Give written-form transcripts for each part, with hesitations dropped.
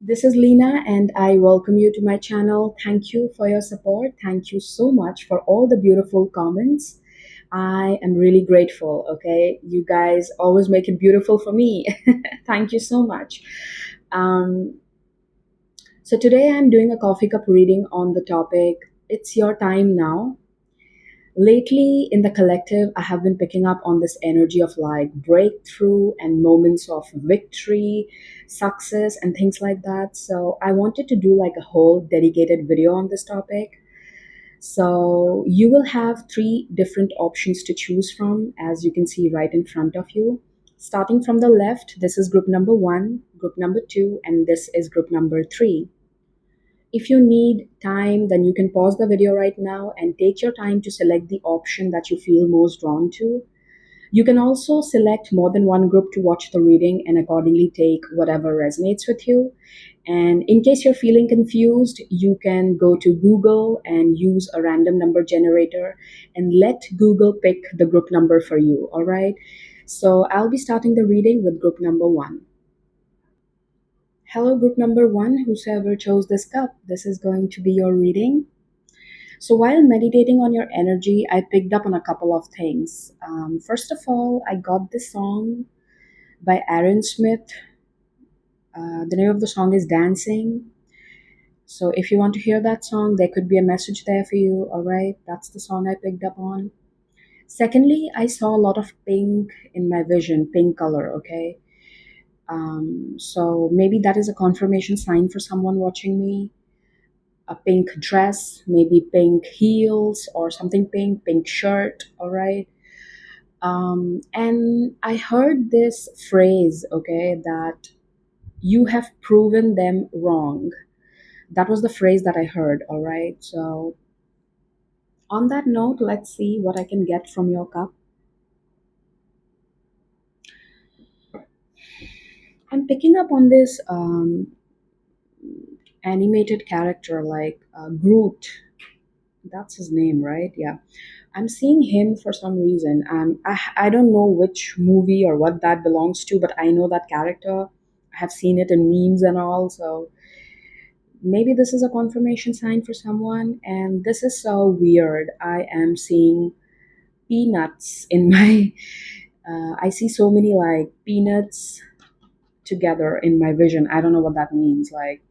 This is Leena, and I welcome you to my channel. Thank you for your support. Thank you so much for all the beautiful comments. I am really grateful. Okay, you guys always make it beautiful for me. Thank you so much. Um, so, today I'm doing a coffee cup reading on the topic It's Your Time Now. Lately, in the collective, I have been picking up on this energy of like breakthrough and moments of victory, success, and things like that. So, I wanted to do like a whole dedicated video on this topic. So, you will have three different options to choose from, as you can see right in front of you. Starting from the left, this is group number one, group number two, and this is group number three. If you need time, then you can pause the video right now and take your time to select the option that you feel most drawn to. You can also select more than one group to watch the reading and accordingly take whatever resonates with you. And in case you're feeling confused, you can go to Google and use a random number generator and let Google pick the group number for you. All right. So I'll be starting the reading with group number one. Hello, group number one, whosoever chose this cup, this is going to be your reading. So, while meditating on your energy, I picked up on a couple of things. First of all, I got this song by Aaron Smith. The name of the song is Dancing. So, if you want to hear that song, there could be a message there for you. All right, that's the song I picked up on. Secondly, I saw a lot of pink in my vision, pink color, okay? So, maybe that is a confirmation sign for someone watching me. A pink dress, maybe pink heels or something pink, pink shirt, all right? And I heard this phrase, okay, that you have proven them wrong. That was the phrase that I heard, all right? So, on that note, let's see what I can get from your cup. I'm picking up on this animated character like Groot. That's his name, right? Yeah. I'm seeing him for some reason. I don't know which movie or what that belongs to, but I know that character. I have seen it in memes and all. So maybe this is a confirmation sign for someone. And this is so weird. I am seeing peanuts in my. I see so many like peanuts together in my vision. I don't know what that means. Like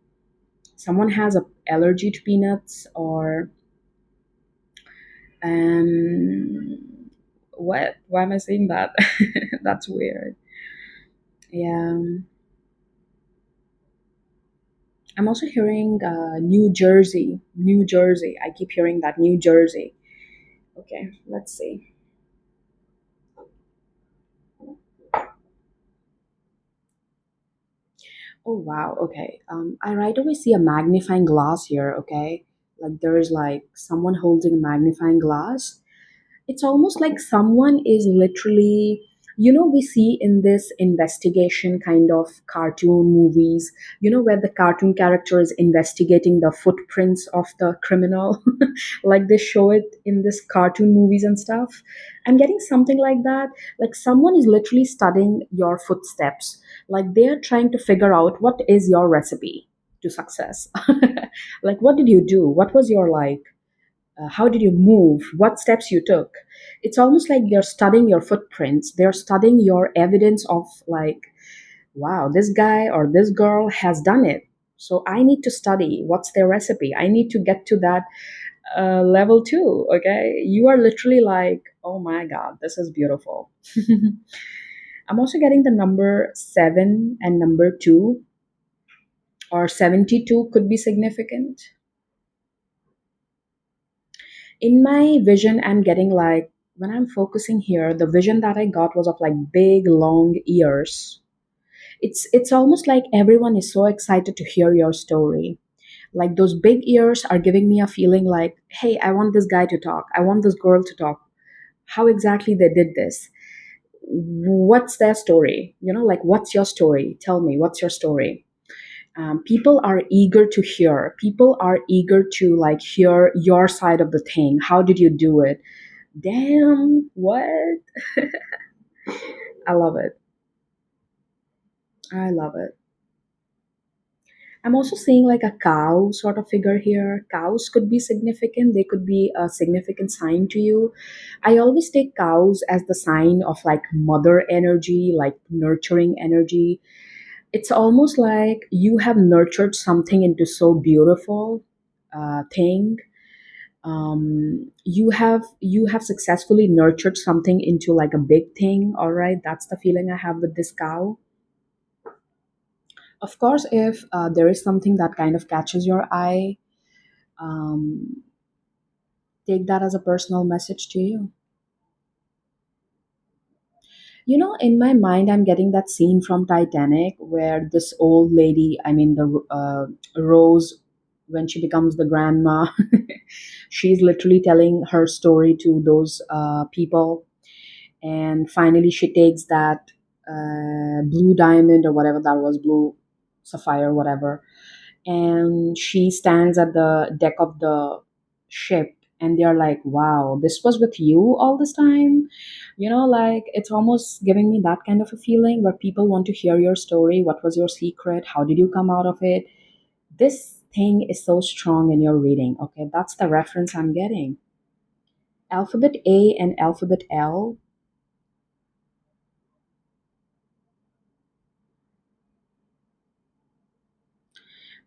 someone has a allergy to peanuts or what? Why am I saying that? That's weird. Yeah. I'm also hearing New Jersey. New Jersey. I keep hearing that New Jersey. Okay, let's see. Oh wow. Okay. I right away see a magnifying glass here. Okay, like there is like someone holding a magnifying glass. It's almost like someone is literally, we see in this investigation kind of cartoon movies, where the cartoon character is investigating the footprints of the criminal, like they show it in this cartoon movies and stuff. I'm getting something like that. Like someone is literally studying your footsteps, like they're trying to figure out what is your recipe to success. Like what did you do, what was your like how did you move, what steps you took. It's almost like they're studying your footprints, they're studying your evidence of like, wow, this guy or this girl has done it, so I need to study what's their recipe, I need to get to that level too. Okay, you are literally like, oh my god, this is beautiful. I'm also getting the number 7 and number 2, or 72 could be significant. In my vision, I'm getting like, when I'm focusing here, the vision that I got was of like big long ears. It's almost like everyone is so excited to hear your story. Like those big ears are giving me a feeling like, hey, I want this guy to talk, I want this girl to talk, how exactly they did this, what's their story, like what's your story, tell me what's your story. People are eager to hear, people are eager to like hear your side of the thing, how did you do it. Damn, what? I love it. I love it. I'm also seeing like a cow sort of figure here. Cows could be significant, they could be a significant sign to you. I always take cows as the sign of like mother energy, like nurturing energy. It's almost like you have nurtured something into so beautiful thing. You have successfully nurtured something into like a big thing. All right, that's the feeling I have with this cow. Of course, if there is something that kind of catches your eye, um, take that as a personal message to you. You know, in my mind, I'm getting that scene from Titanic where this old lady, I mean, the Rose, when she becomes the grandma, she's literally telling her story to those people. And finally, she takes that blue diamond or whatever that was, blue sapphire, whatever, and she stands at the deck of the ship, and they're like, wow, this was with you all this time. Like, it's almost giving me that kind of a feeling where people want to hear your story. What was your secret? How did you come out of it? This thing is so strong in your reading. Okay, that's the reference I'm getting. Alphabet A and alphabet L.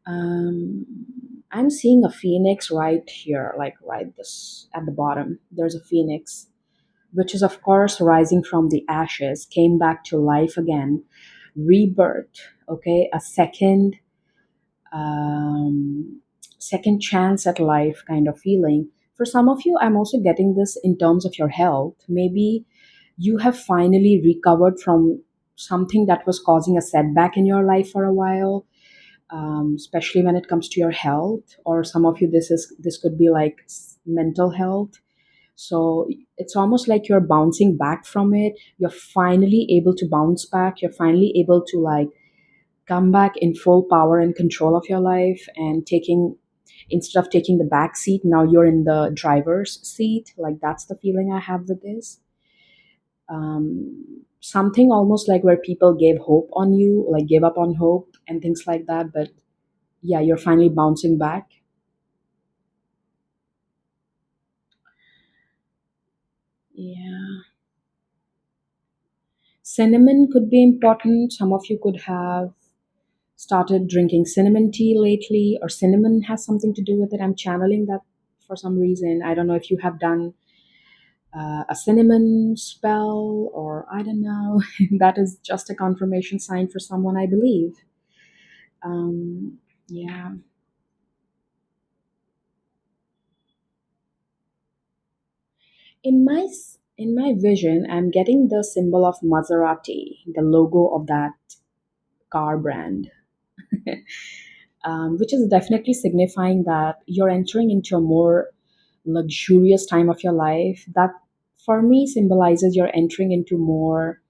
um I'm seeing a phoenix right here, like right this at the bottom. There's a phoenix, which is, of course, rising from the ashes, came back to life again, rebirth, okay, a um, second chance at life kind of feeling. For some of you, I'm also getting this in terms of your health. Maybe you have finally recovered from something that was causing a setback in your life for a while, especially when it comes to your health. Or some of you, this could be like mental health. So it's almost like you're bouncing back from it. You're finally able to bounce back. You're finally able to like come back in full power and control of your life, and taking, instead of taking the back seat, now you're in the driver's seat. Like, that's the feeling I have with this. Something almost like where people gave hope on you, like gave up on hope and things like that. But yeah, you're finally bouncing back. Yeah. Cinnamon could be important. Some of you could have started drinking cinnamon tea lately, or cinnamon has something to do with it. I'm channeling that for some reason. I don't know if you have done a cinnamon spell, or I don't know. That is just a confirmation sign for someone, I believe. Yeah. In my vision, I'm getting the symbol of Maserati, the logo of that car brand, which is definitely signifying that you're entering into a more luxurious time of your life. That, for me, symbolizes you're entering into more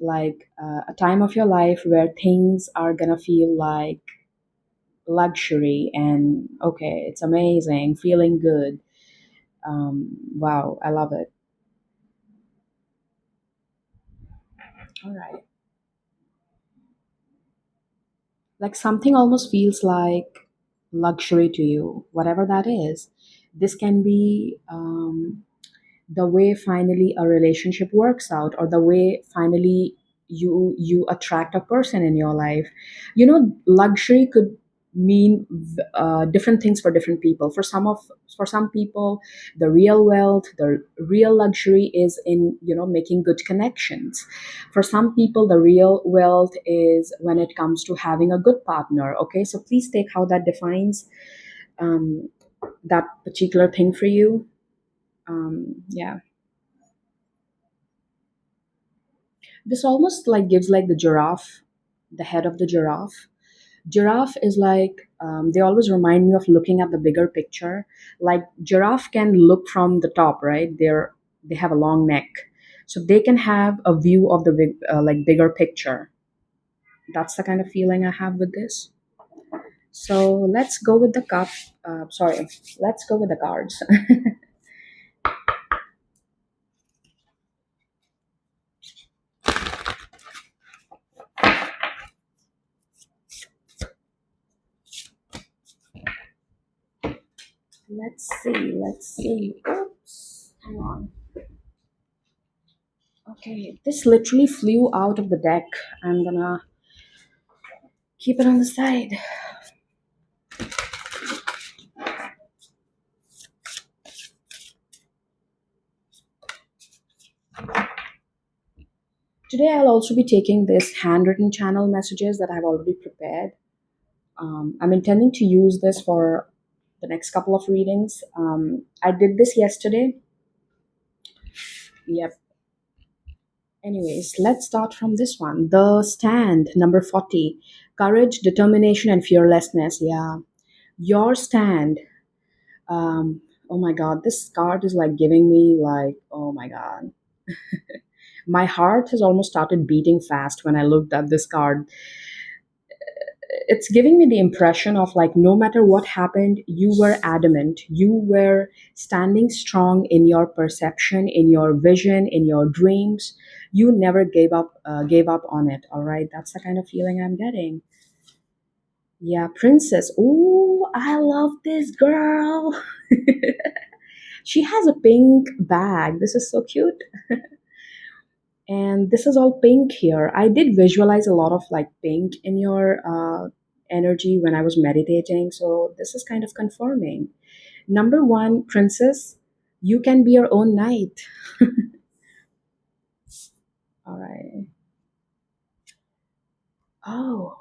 like a time of your life where things are gonna feel like luxury, and okay, it's amazing, feeling good. Wow, I love it. All right. Like, something almost feels like luxury to you, whatever that is. This can be the way finally a relationship works out, or the way finally you attract a person in your life. Luxury could mean different things for different people. For some people, the real wealth, the real luxury is in making good connections. For some people, the real wealth is when it comes to having a good partner. Okay, so please take how that defines um, that particular thing for you. Yeah. This almost like gives like the giraffe, the head of the giraffe. Giraffe is like, they always remind me of looking at the bigger picture. Like, giraffe can look from the top, right? They have a long neck, so they can have a view of the big, like bigger picture. That's the kind of feeling I have with this. So let's go with the cup. Sorry, let's go with the cards. Let's see. Let's see. Oops. Hang on. Okay, this literally flew out of the deck. I'm gonna keep it on the side. Today, I'll also be taking this handwritten channel messages that I've already prepared. I'm intending to use this for the next couple of readings. I did this yesterday. Yep. Anyways, let's start from this one. The Stand, number 40. Courage, determination, and fearlessness. Yeah. Your stand. Oh my God, this card is like giving me, like, oh my God. My heart has almost started beating fast when I looked at this card. It's giving me the impression of like no matter what happened, you were adamant, you were standing strong in your perception, in your vision, in your dreams. You never gave up on it. All right, that's the kind of feeling I'm getting. Yeah, princess. Oh, I love this girl. She has a pink bag. This is so cute. And this is all pink here. I did visualize a lot of like pink in your energy when I was meditating, so this is kind of confirming. Number one, princess, you can be your own knight. All right. Oh,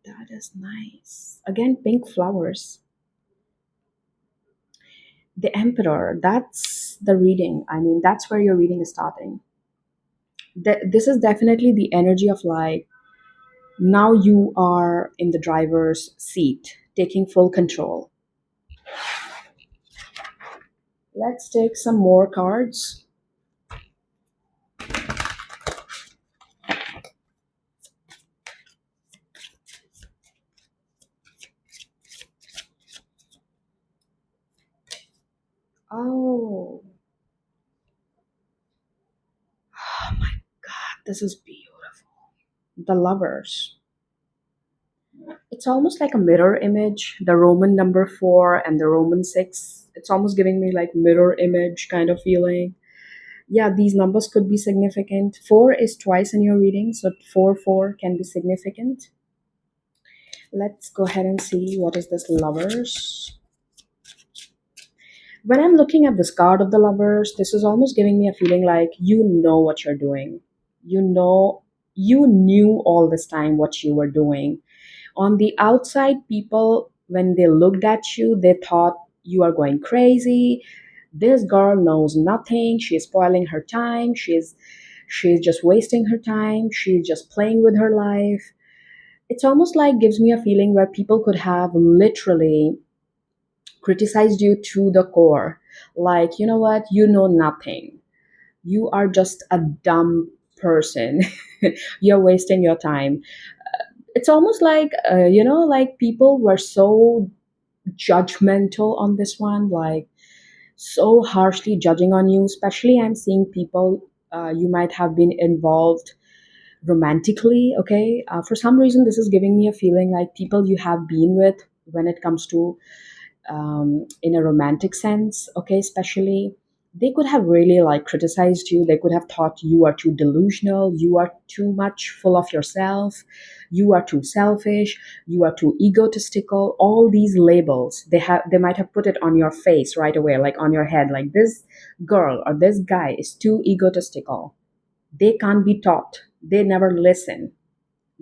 that is nice. Again, pink flowers. The emperor, that's the reading. I mean, that's where your reading is starting. This is definitely the energy of like now you are in the driver's seat, taking full control. Let's take some more cards. Oh, oh my God, this is beautiful. The lovers. It's almost like a mirror image, the Roman number four and the Roman six. It's almost giving me like mirror image kind of feeling. Yeah, these numbers could be significant. Four is twice in your reading, so 4 4 can be significant. Let's go ahead and see what is this lovers. When I'm looking at this card of the lovers, this is almost giving me a feeling like you know what you're doing. You know, you knew all this time what you were doing. On the outside, people, when they looked at you, they thought you are going crazy. This girl knows nothing. She's spoiling her time. She's just wasting her time. She's just playing with her life. It's almost like gives me a feeling where people could have literally criticized you to the core. Like, you know what? You know nothing. You are just a dumb person. You're wasting your time. It's almost like, like people were so judgmental on this one, like so harshly judging on you. Especially, I'm seeing people you might have been involved romantically. Okay. For some reason, this is giving me a feeling like people you have been with when it comes to in a romantic sense, okay, especially, they could have really like criticized you. They could have thought you are too delusional, you are too much full of yourself, you are too selfish, you are too egotistical. All these labels, they might have put it on your face right away, like on your head, like this girl or this guy is too egotistical. They can't be taught. They never listen.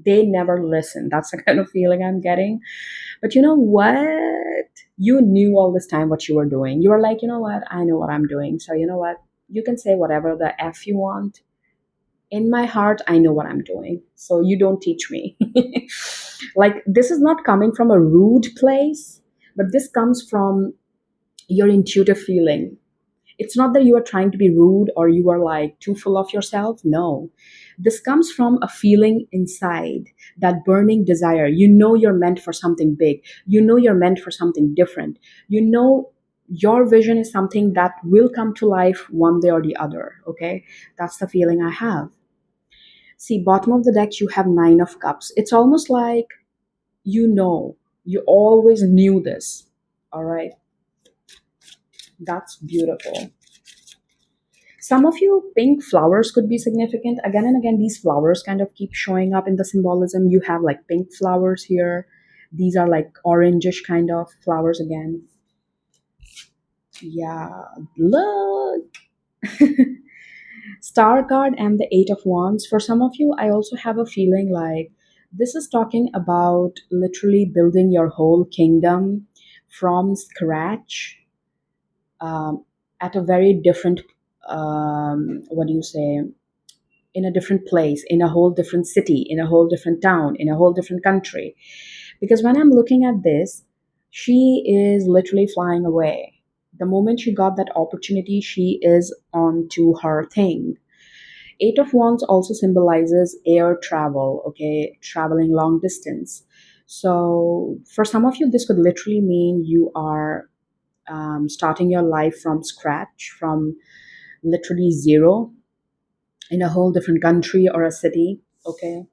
They never listen. That's the kind of feeling I'm getting. But you know what? You knew all this time what you were doing. You were like, you know what? I know what I'm doing. So, you know what? You can say whatever the F you want. In my heart, I know what I'm doing. So, you don't teach me. Like, this is not coming from a rude place, but this comes from your intuitive feeling. It's not that you are trying to be rude or you are like too full of yourself. No. This comes from a feeling inside, that burning desire. You know you're meant for something big. You know you're meant for something different. You know your vision is something that will come to life one day or the other. Okay. That's the feeling I have. See, bottom of the deck, you have Nine of Cups. It's almost like you know, you always knew this. All right. That's beautiful. Some of you pink flowers could be significant. Again and again, these flowers kind of keep showing up in the symbolism. You have like pink flowers here. These are like orangish kind of flowers again. Yeah, look. Star card and the Eight of Wands. For some of you, I also have a feeling like this is talking about literally building your whole kingdom from scratch, um, at a very different, what do you say, in a different place, in a whole different city, in a whole different town, in a whole different country. Because when I'm looking at this, she is literally flying away. The moment she got that opportunity, she is on to her thing. Eight of Wands also symbolizes air travel, okay, traveling long distance. So for some of you, this could literally mean you are starting your life from scratch, from literally zero, in a whole different country or a city, okay?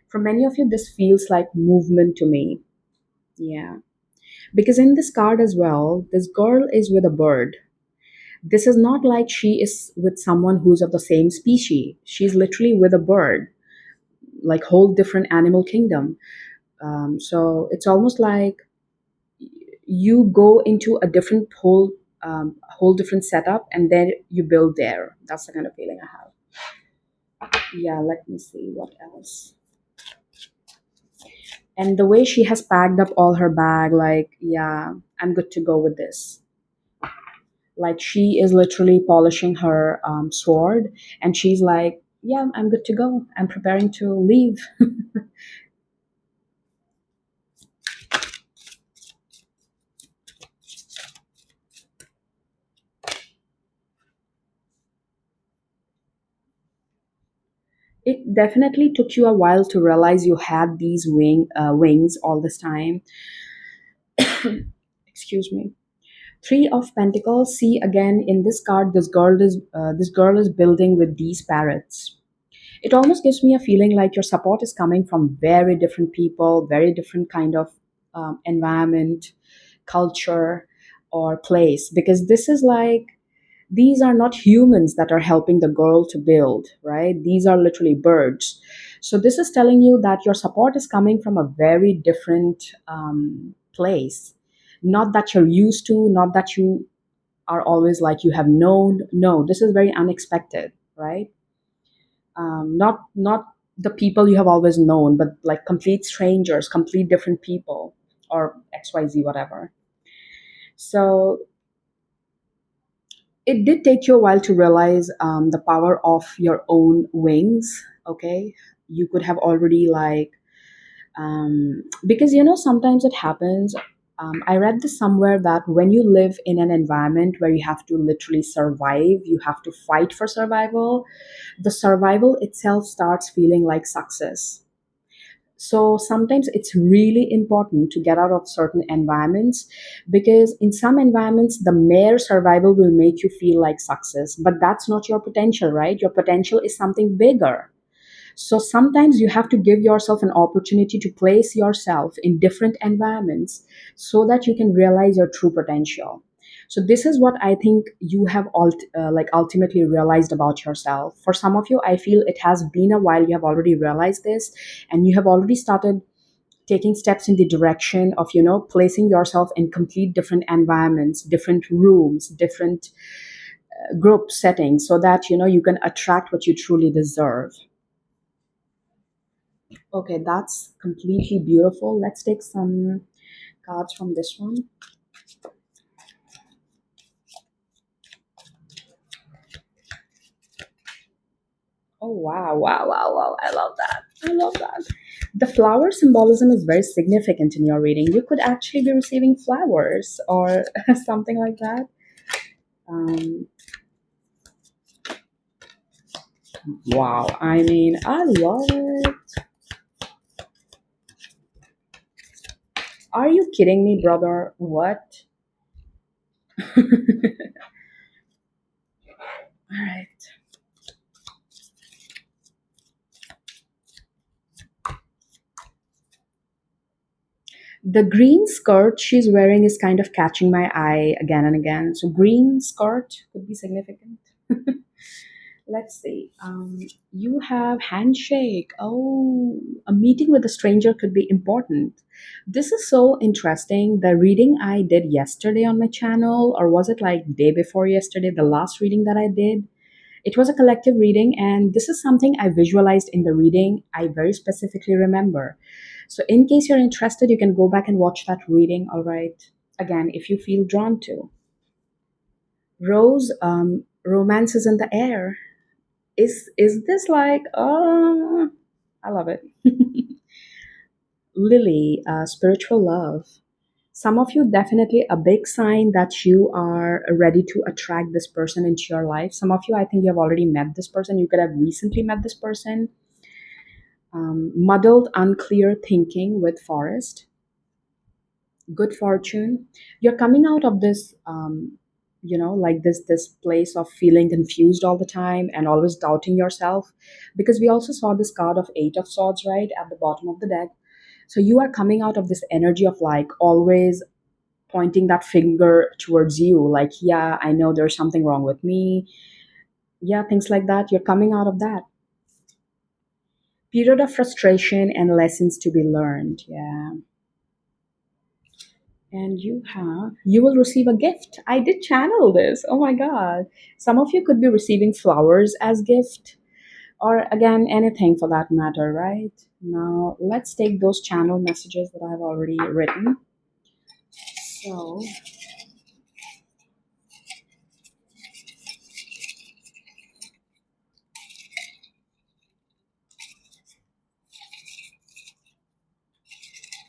For many of you, this feels like movement to me. Yeah. Because in this card as well, this girl is with a bird. This is not like she is with someone who's of the same species. She's literally with a bird, like whole different animal kingdom. So it's almost like you go into a different whole different setup, and then you build there. That's the kind of feeling I have. Yeah, let me see what else. And the way she has packed up all her bag, like, yeah, I'm good to go with this. Like she is literally polishing her sword, and she's like, yeah, I'm good to go. I'm preparing to leave. It definitely took you a while to realize you had these wings all this time. Excuse me. Three of Pentacles. See again in this card, this girl is building with these parrots. It almost gives me a feeling like your support is coming from very different people, very different kind of environment, culture, or place. Because this is like these are not humans that are helping the girl to build, right? These are literally birds. So this is telling you that your support is coming from a very different place. Not that you're used to, not that you are always like you have known. No, this is very unexpected, right? Not the people you have always known, but like complete strangers, complete different people, or XYZ, whatever. So it did take you a while to realize the power of your own wings. Okay, you could have already like because sometimes it happens. I read this somewhere that when you live in an environment where you have to literally survive, you have to fight for survival, the survival itself starts feeling like success. So sometimes it's really important to get out of certain environments, because in some environments, the mere survival will make you feel like success, but that's not your potential, right? Your potential is something bigger. So sometimes you have to give yourself an opportunity to place yourself in different environments so that you can realize your true potential. So this is what I think you have like ultimately realized about yourself. For some of you, I feel it has been a while you have already realized this, and you have already started taking steps in the direction of placing yourself in complete different environments, different rooms, different group settings, so that you can attract what you truly deserve. Okay, that's completely beautiful. Let's take some cards from this one. Oh, wow, wow, wow, wow. I love that. I love that. The flower symbolism is very significant in your reading. You could actually be receiving flowers or something like that. Um, wow. I mean, I love it. Are you kidding me, brother? What? All right. The green skirt she's wearing is kind of catching my eye again and again. So, green skirt could be significant. Let's see. You have handshake. Oh, a meeting with a stranger could be important. This is so interesting. The reading I did yesterday on my channel, or was it like day before yesterday, the last reading that I did? It was a collective reading, and this is something I visualized in the reading. I very specifically remember. So, in case you're interested, you can go back and watch that reading, all right? Again, if you feel drawn to. Rose, romance is in the air. Is this like, I love it. Lily, spiritual love. Some of you definitely a big sign that you are ready to attract this person into your life. Some of you, I think you have already met this person. You could have recently met this person. Muddled, unclear thinking with forest. Good fortune. You're coming out of this, like this place of feeling confused all the time and always doubting yourself, because we also saw this card of eight of swords right at the bottom of the deck. So you are coming out of this energy of like always pointing that finger towards you, like, yeah, I know there's something wrong with me. Yeah, things like that. You're coming out of that period of frustration and lessons to be learned. Yeah. And you will receive a gift. I did channel this. Oh my god. Some of you could be receiving flowers as gift, or again anything for that matter, right? Now let's take those channel messages that I've already written. So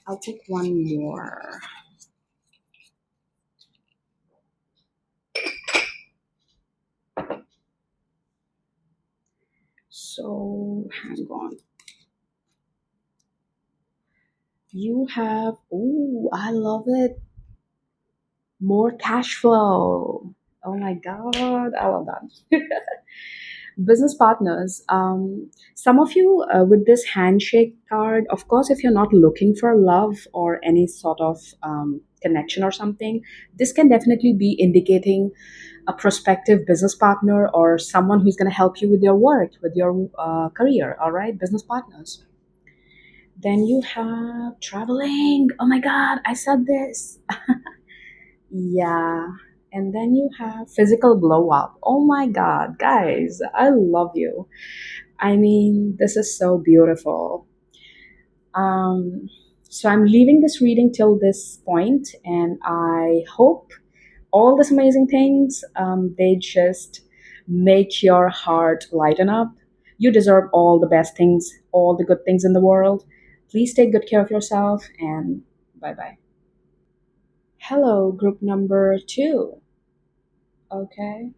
I'll take one more. So hang on. You have, oh, I love it. More cash flow. Oh my god, I love that. Business partners, some of you with this handshake card, of course, if you're not looking for love or any sort of connection or something, this can definitely be indicating a prospective business partner or someone who's going to help you with your work, with your career. All right, business partners. Then you have traveling. Oh my god, I said this. Yeah. And then you have physical glow up. Oh my god, guys, I love you. I mean, this is so beautiful. Um, so I'm leaving this reading till this point, and I hope all these amazing things, they just make your heart lighten up. You deserve all the best things, all the good things in the world. Please take good care of yourself, and bye bye. Hello, group number two. Okay.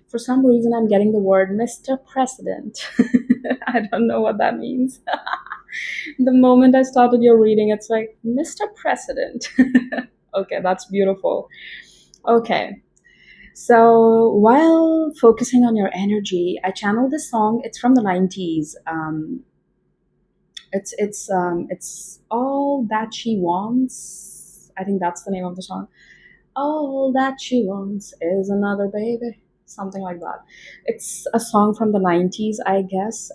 For some reason, I'm getting the word Mr. President. I don't know what that means. The moment I started your reading, it's like, Mr. President. Okay, that's beautiful. Okay, so while focusing on your energy, I channeled this song. It's from the 90s. It's All That She Wants. I think that's the name of the song. All that she wants is another baby. Something like that. It's a song from the 90s, I guess.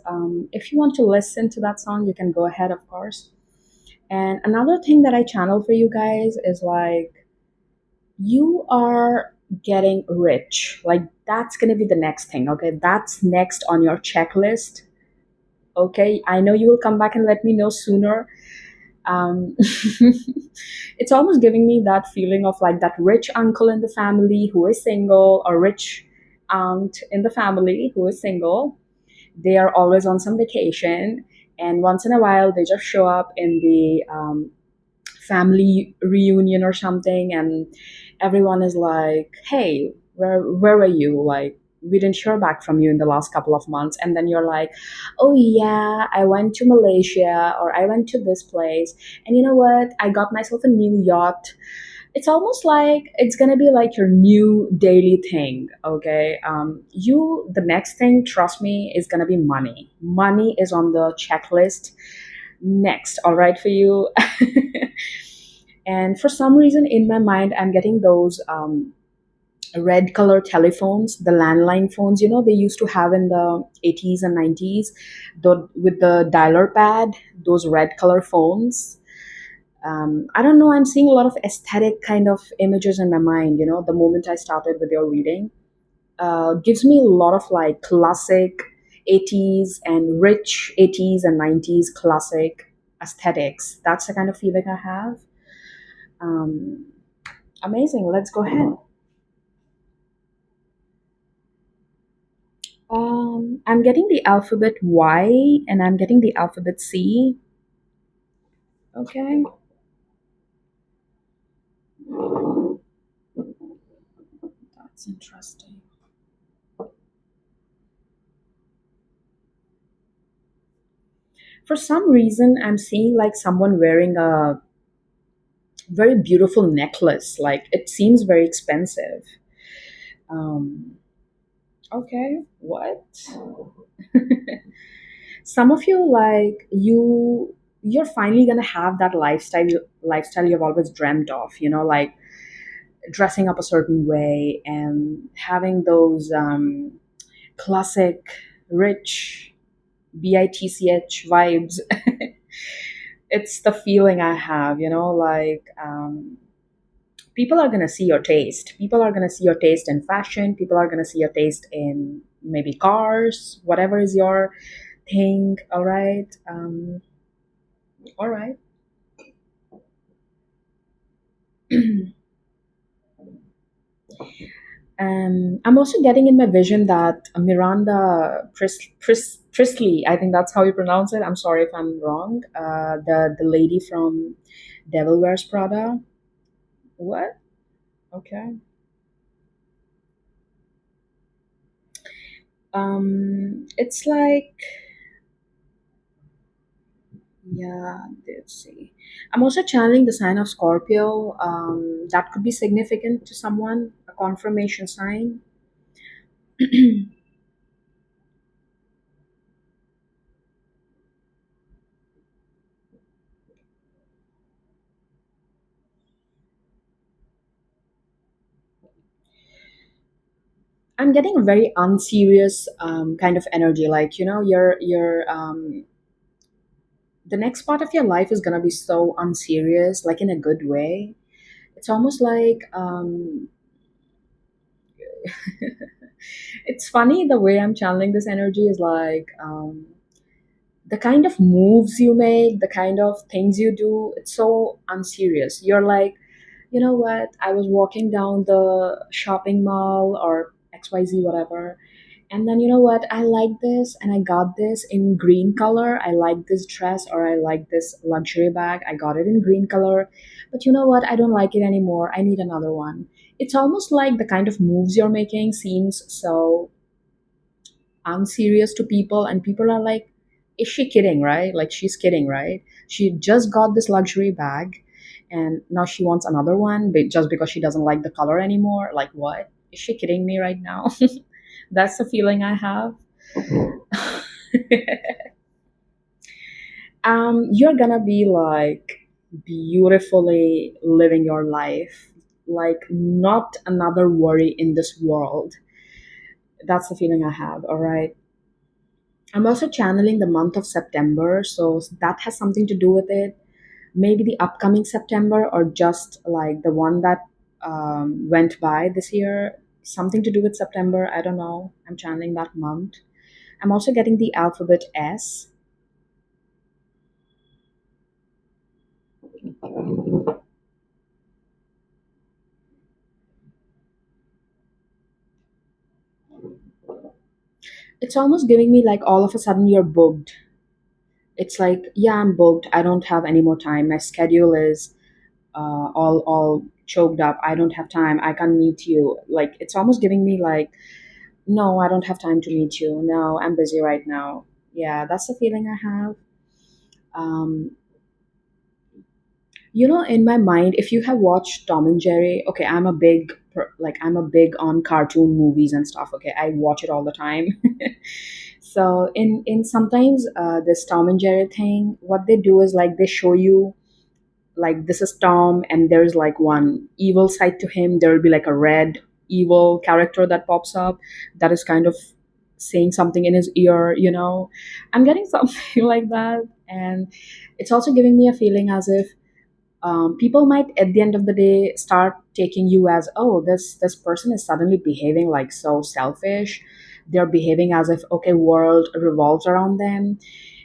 If you want to listen to that song, you can go ahead, of course. And another thing that I channel for you guys is like, you are getting rich. Like, that's going to be the next thing, okay? That's next on your checklist, okay? I know you will come back and let me know sooner. um, it's almost giving me that feeling of like that rich uncle in the family who is single, or rich aunt in the family who is single. They are always on some vacation, and once in a while they just show up in the family reunion or something, and everyone is like, hey, where were you, like, we didn't hear back from you in the last couple of months. And then you're like, oh yeah, I went to Malaysia, or I went to this place, and you know what, I got myself a new yacht. It's almost like it's gonna be like your new daily thing, okay? The next thing, trust me, is gonna be money. Money is on the checklist. next, all right, for you. And for some reason in my mind, I'm getting those red color telephones, the landline phones, they used to have in the 80s and 90s, with the dialer pad, those red color phones. I don't know, I'm seeing a lot of aesthetic kind of images in my mind, the moment I started with your reading. Gives me a lot of like classic 80s and rich 80s and 90s classic aesthetics. That's the kind of feeling I have. Um, Amazing. Let's go ahead. I'm getting the alphabet Y and I'm getting the alphabet C. Okay. That's interesting. For some reason, I'm seeing like someone wearing a very beautiful necklace. Like it seems very expensive. Um, okay. What? Some of you, like you're finally gonna have that lifestyle you've always dreamt of, like dressing up a certain way and having those classic rich bitch vibes. It's the feeling I have, like people are going to see your taste. People are going to see your taste in fashion. People are going to see your taste in maybe cars, whatever is your thing. All right. All right. I'm also getting in my vision that Miranda Priestley, I think that's how you pronounce it. I'm sorry if I'm wrong. The lady from Devil Wears Prada. What? Okay. It's like, yeah, let's see. I'm also channeling the sign of Scorpio. That could be significant to someone, a confirmation sign. I'm getting a very unserious kind of energy. Like, the next part of your life is gonna be so unserious, like in a good way. It's almost like it's funny the way I'm channeling this energy is like the kind of moves you make, the kind of things you do, it's so unserious. You're like, you know what? I was walking down the shopping mall or XYZ, whatever. And then, you know what? I like this and I got this in green color. I like this dress or I like this luxury bag. I got it in green color. But you know what? I don't like it anymore. I need another one. It's almost like the kind of moves you're making seems so unserious to people, and people are like, is she kidding, right? Like, she's kidding, right? She just got this luxury bag and now she wants another one just because she doesn't like the color anymore. Like, what? Is she kidding me right now? That's the feeling I have. You're gonna be like beautifully living your life, like not another worry in this world. That's the feeling I have. All right. I'm also channeling the month of September, so that has something to do with it. Maybe the upcoming September or just like the one that went by this year. Something to do with September. I don't know. I'm channeling that month. I'm also getting the alphabet S. It's almost giving me like all of a sudden you're booked. It's like, yeah, I'm booked. I don't have any more time. My schedule is all choked up. I don't have time. I can't meet you. Like it's almost giving me like, no, I don't have time to meet you. No, I'm busy right now. Yeah, that's the feeling I have. Um, in my mind, if you have watched Tom and Jerry, okay, I'm a big on cartoon movies and stuff. Okay, I watch it all the time. So in sometimes this Tom and Jerry thing, what they do is like they show you like this is Tom and there's like one evil side to him. There will be like a red evil character that pops up that is kind of saying something in his ear, you know. I'm getting something like that. And it's also giving me a feeling as if people might at the end of the day start taking you as, oh, this person is suddenly behaving like so selfish. They're behaving as if, okay, world revolves around them.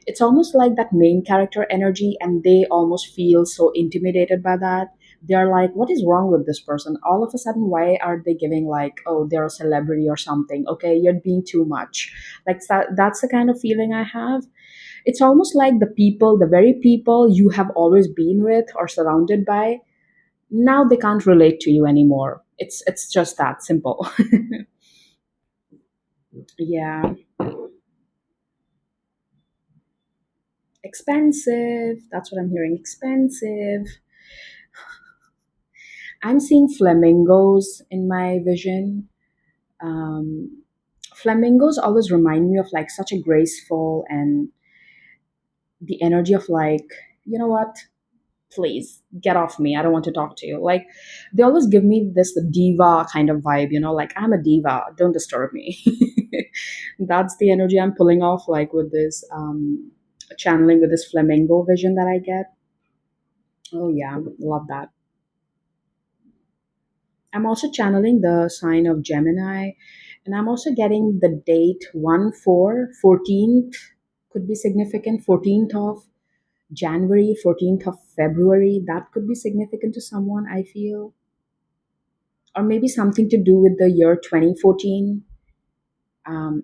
It's almost like that main character energy, and they almost feel so intimidated by that. They're like, what is wrong with this person? All of a sudden, why are they giving like, oh, they're a celebrity or something? Okay, you're being too much. Like that's the kind of feeling I have. It's almost like the people, the very people you have always been with or surrounded by, now they can't relate to you anymore. It's just that simple. Yeah, expensive. That's what I'm hearing. Expensive. I'm seeing flamingos in my vision. Um, Flamingos always remind me of like such a graceful and the energy of like, you know what? Please get off me. I don't want to talk to you. Like they always give me this diva kind of vibe, you know, like I'm a diva. Don't disturb me. That's the energy I'm pulling off, like with this channeling with this flamingo vision that I get. Oh yeah, love that. I'm also channeling the sign of Gemini, and I'm also getting the date 1 4 14th could be significant. 14th of January, 14th of February, that could be significant to someone, I feel. Or maybe something to do with the year 2014.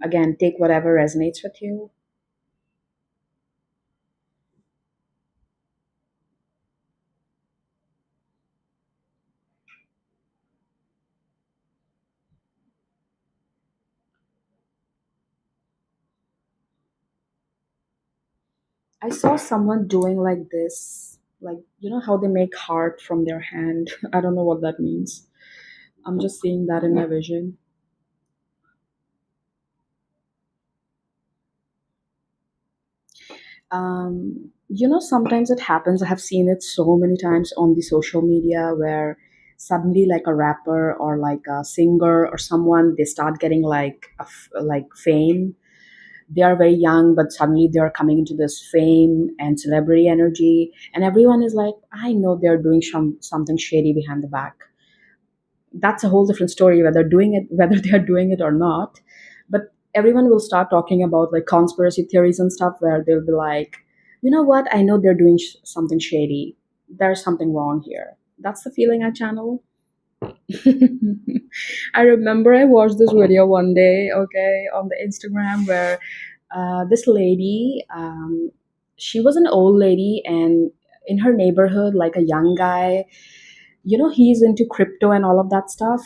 Again, take whatever resonates with you. I saw someone doing like this, like, you know how they make heart from their hand? I don't know what that means. I'm just seeing that in my vision. You know, sometimes it happens. I have seen it so many times on the social media where suddenly like a rapper or like a singer or someone, they start getting like like fame. They are very young, but suddenly they're coming into this fame and celebrity energy, and everyone is like, I know they're doing something shady behind the back. That's a whole different story whether doing it whether they're doing it or not. But everyone will start talking about like conspiracy theories and stuff where they'll be like, you know what, I know they're doing something shady. There's something wrong here. That's the feeling I channel. I remember I watched this video one day, okay, on the Instagram where this lady, she was an old lady, and in her neighborhood, like a young guy, you know, he's into crypto and all of that stuff.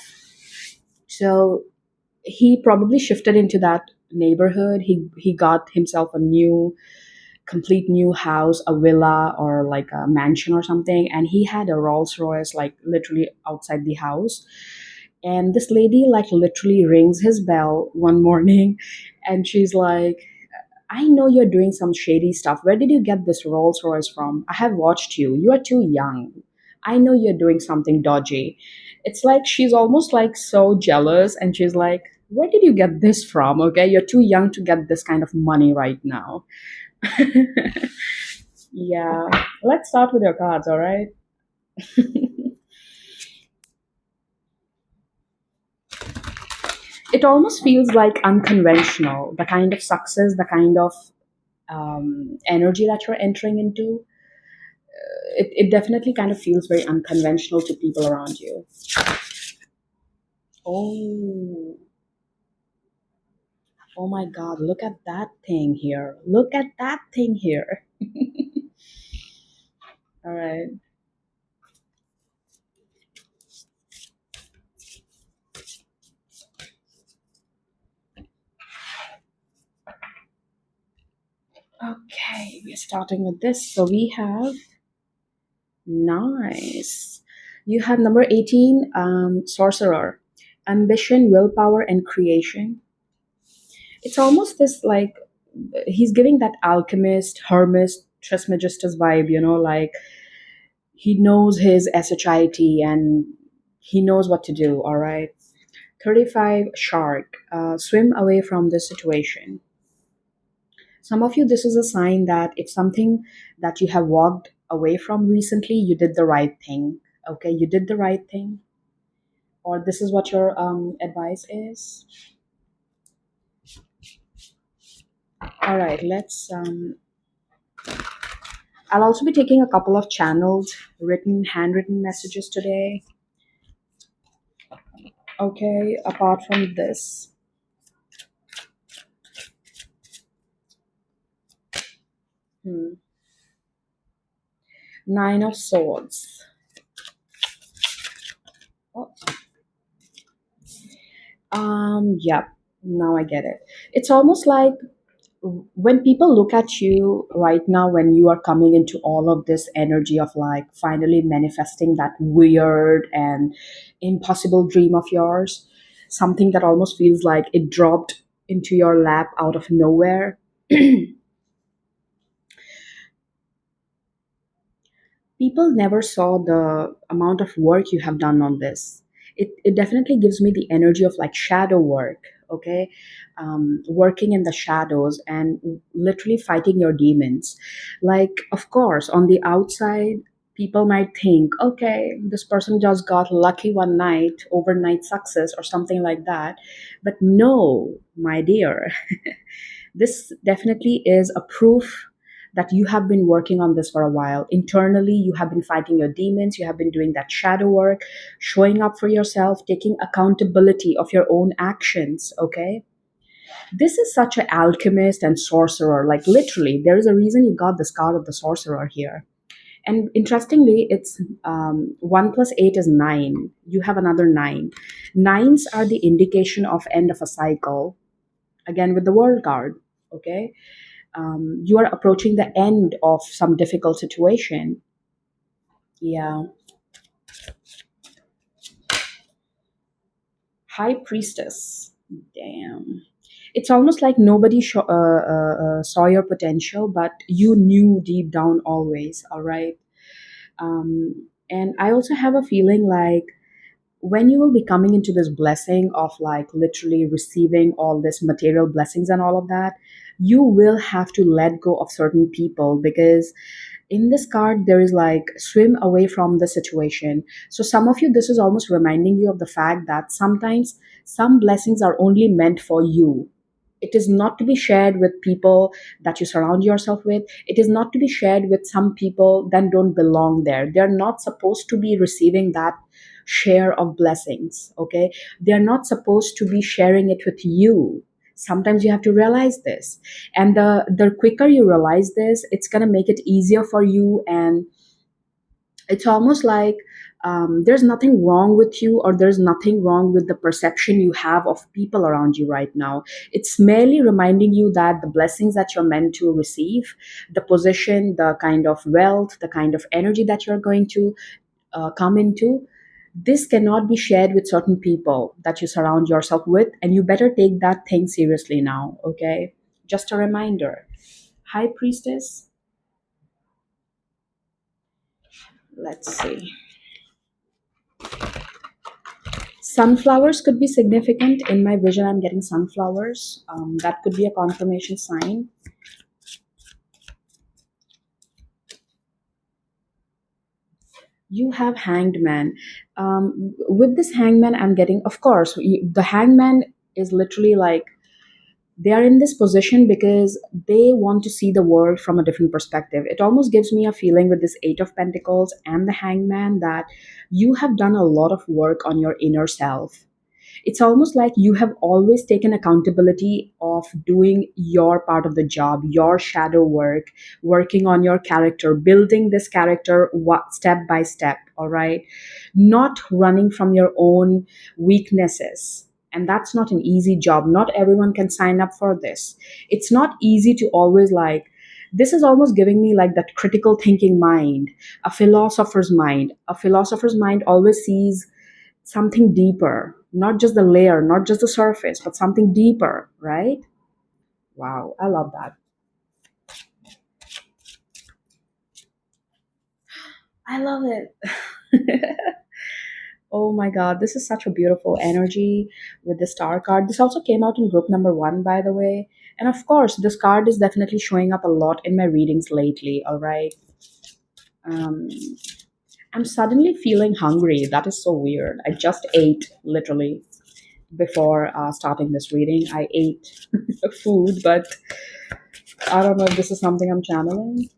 So he probably shifted into that neighborhood. He got himself a new, complete new house, a villa or like a mansion or something, and he had a Rolls Royce like literally outside the house. And this lady like literally rings his bell one morning, and she's like, I know you're doing some shady stuff. Where did you get this Rolls Royce from? I have watched you. You are too young. I know you're doing something dodgy. It's like she's almost like so jealous, and she's like, where did you get this from? Okay, you're too young to get this kind of money right now. Yeah, let's start with your cards, all right? It almost feels like unconventional, the kind of success, the kind of energy that you're entering into. It definitely kind of feels very unconventional to people around you. Oh, oh my God, look at that thing here. Look at that thing here. All right. Okay, we're starting with this. So we have nice. You have number 18, sorcerer, ambition, willpower, and creation. It's almost this like he's giving that alchemist, hermit, trismegistus vibe, like he knows his shit and he knows what to do, all right? 35 shark, swim away from this situation. Some of you, this is a sign that if something that you have walked away from recently, you did the right thing. Okay, you did the right thing, or this is what your advice is. All right, let's. I'll also be taking a couple of channeled, handwritten messages today. Okay, apart from this. Hmm. Nine of Swords. Oh, yeah, now I get it. It's almost like when people look at you right now, when you are coming into all of this energy of like finally manifesting that weird and impossible dream of yours, something that almost feels like it dropped into your lap out of nowhere. People never saw the amount of work you have done on this. It definitely gives me the energy of like shadow work, okay? Working in the shadows and literally fighting your demons. Like, of course, on the outside, people might think, okay, this person just got lucky one night, overnight success, or something like that. But no, my dear, this definitely is a proof that you have been working on this for a while. Internally, you have been fighting your demons, you have been doing that shadow work, showing up for yourself, taking accountability of your own actions, okay? This is such an alchemist and sorcerer. Like, literally, there is a reason you got this card of the sorcerer here. And interestingly, it's 1 plus 8 is 9. You have another 9. Nines are the indication of end of a cycle, again with the world card, okay? You are approaching the end of some difficult situation. Yeah. High priestess. Damn. It's almost like nobody saw your potential, but you knew deep down always, all right? And I also have a feeling like when you will be coming into this blessing of like literally receiving all this material blessings and all of that, you will have to let go of certain people because in this card there is like swim away from the situation. So some of you, this is almost reminding you of the fact that sometimes some blessings are only meant for you. It is not to be shared with people that you surround yourself with. It is not to be shared with some people that don't belong there. They're not supposed to be receiving that share of blessings, okay? They're not supposed to be sharing it with you. Sometimes you have to realize this, and the quicker you realize this, it's going to make it easier for you. And it's almost like there's nothing wrong with you, or there's nothing wrong with the perception you have of people around you right now. It's merely reminding you that the blessings that you're meant to receive, the position, the kind of wealth, the kind of energy that you're going to come into, this cannot be shared with certain people that you surround yourself with, and you better take that thing seriously now, okay? Just a reminder. High priestess, let's see. Sunflowers could be significant. In my vision, I'm getting sunflowers. That could be a confirmation sign. You have hanged man. With this hangman, I'm getting, of course, the hangman is literally like they are in this position because they want to see the world from a different perspective. It almost gives me a feeling with this Eight of Pentacles and the hangman that you have done a lot of work on your inner self. It's almost like you have always taken accountability of doing your part of the job, your shadow work, working on your character, building this character step by step, all right? Not running from your own weaknesses. And that's not an easy job. Not everyone can sign up for this. It's not easy to always like, this is almost giving me like that critical thinking mind, a philosopher's mind. A philosopher's mind always sees something deeper, not just the layer, not just the surface, but something deeper, right? Wow, I love that. I love it. Oh my god, this is such a beautiful energy with the star card. This also came out in group number one, by the way. And of course, this card is definitely showing up a lot in my readings lately, all right? Um, I'm suddenly feeling hungry. That is so weird. I just ate, literally, before starting this reading. I ate food, but I don't know if this is something I'm channeling.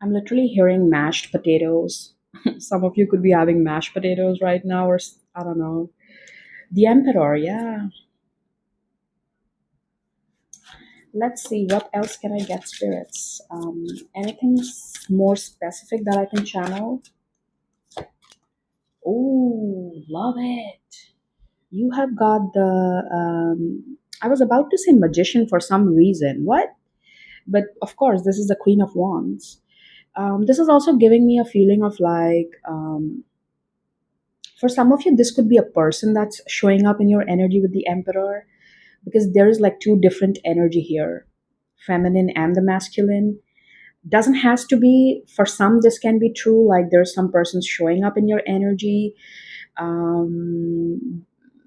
I'm literally hearing mashed potatoes. Some of you could be having mashed potatoes right now, or I don't know. The Emperor, yeah. Let's see, what else can I get, spirits? Anything more specific that I can channel? Oh, love it. You have got the. I was about to say magician for some reason. What? But of course, this is the Queen of Wands. This is also giving me a feeling of like, for some of you, this could be a person that's showing up in your energy with the Emperor, because there is like two different energy here, feminine and the masculine. Doesn't has to be, for some this can be true, like there's some persons showing up in your energy,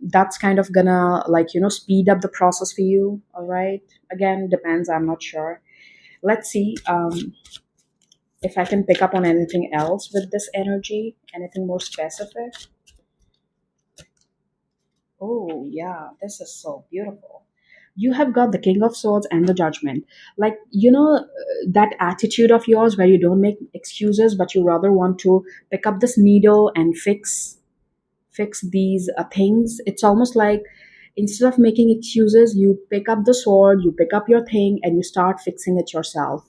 that's kind of gonna, like, speed up the process for you, all right? Again, depends, I'm not sure. Let's see if I can pick up on anything else with this energy, anything more specific. Oh yeah, this is so beautiful. You have got the King of Swords and the Judgment. Like, that attitude of yours where you don't make excuses, but you rather want to pick up this needle and fix these things. It's almost like, instead of making excuses, you pick up the sword, you pick up your thing, and you start fixing it yourself.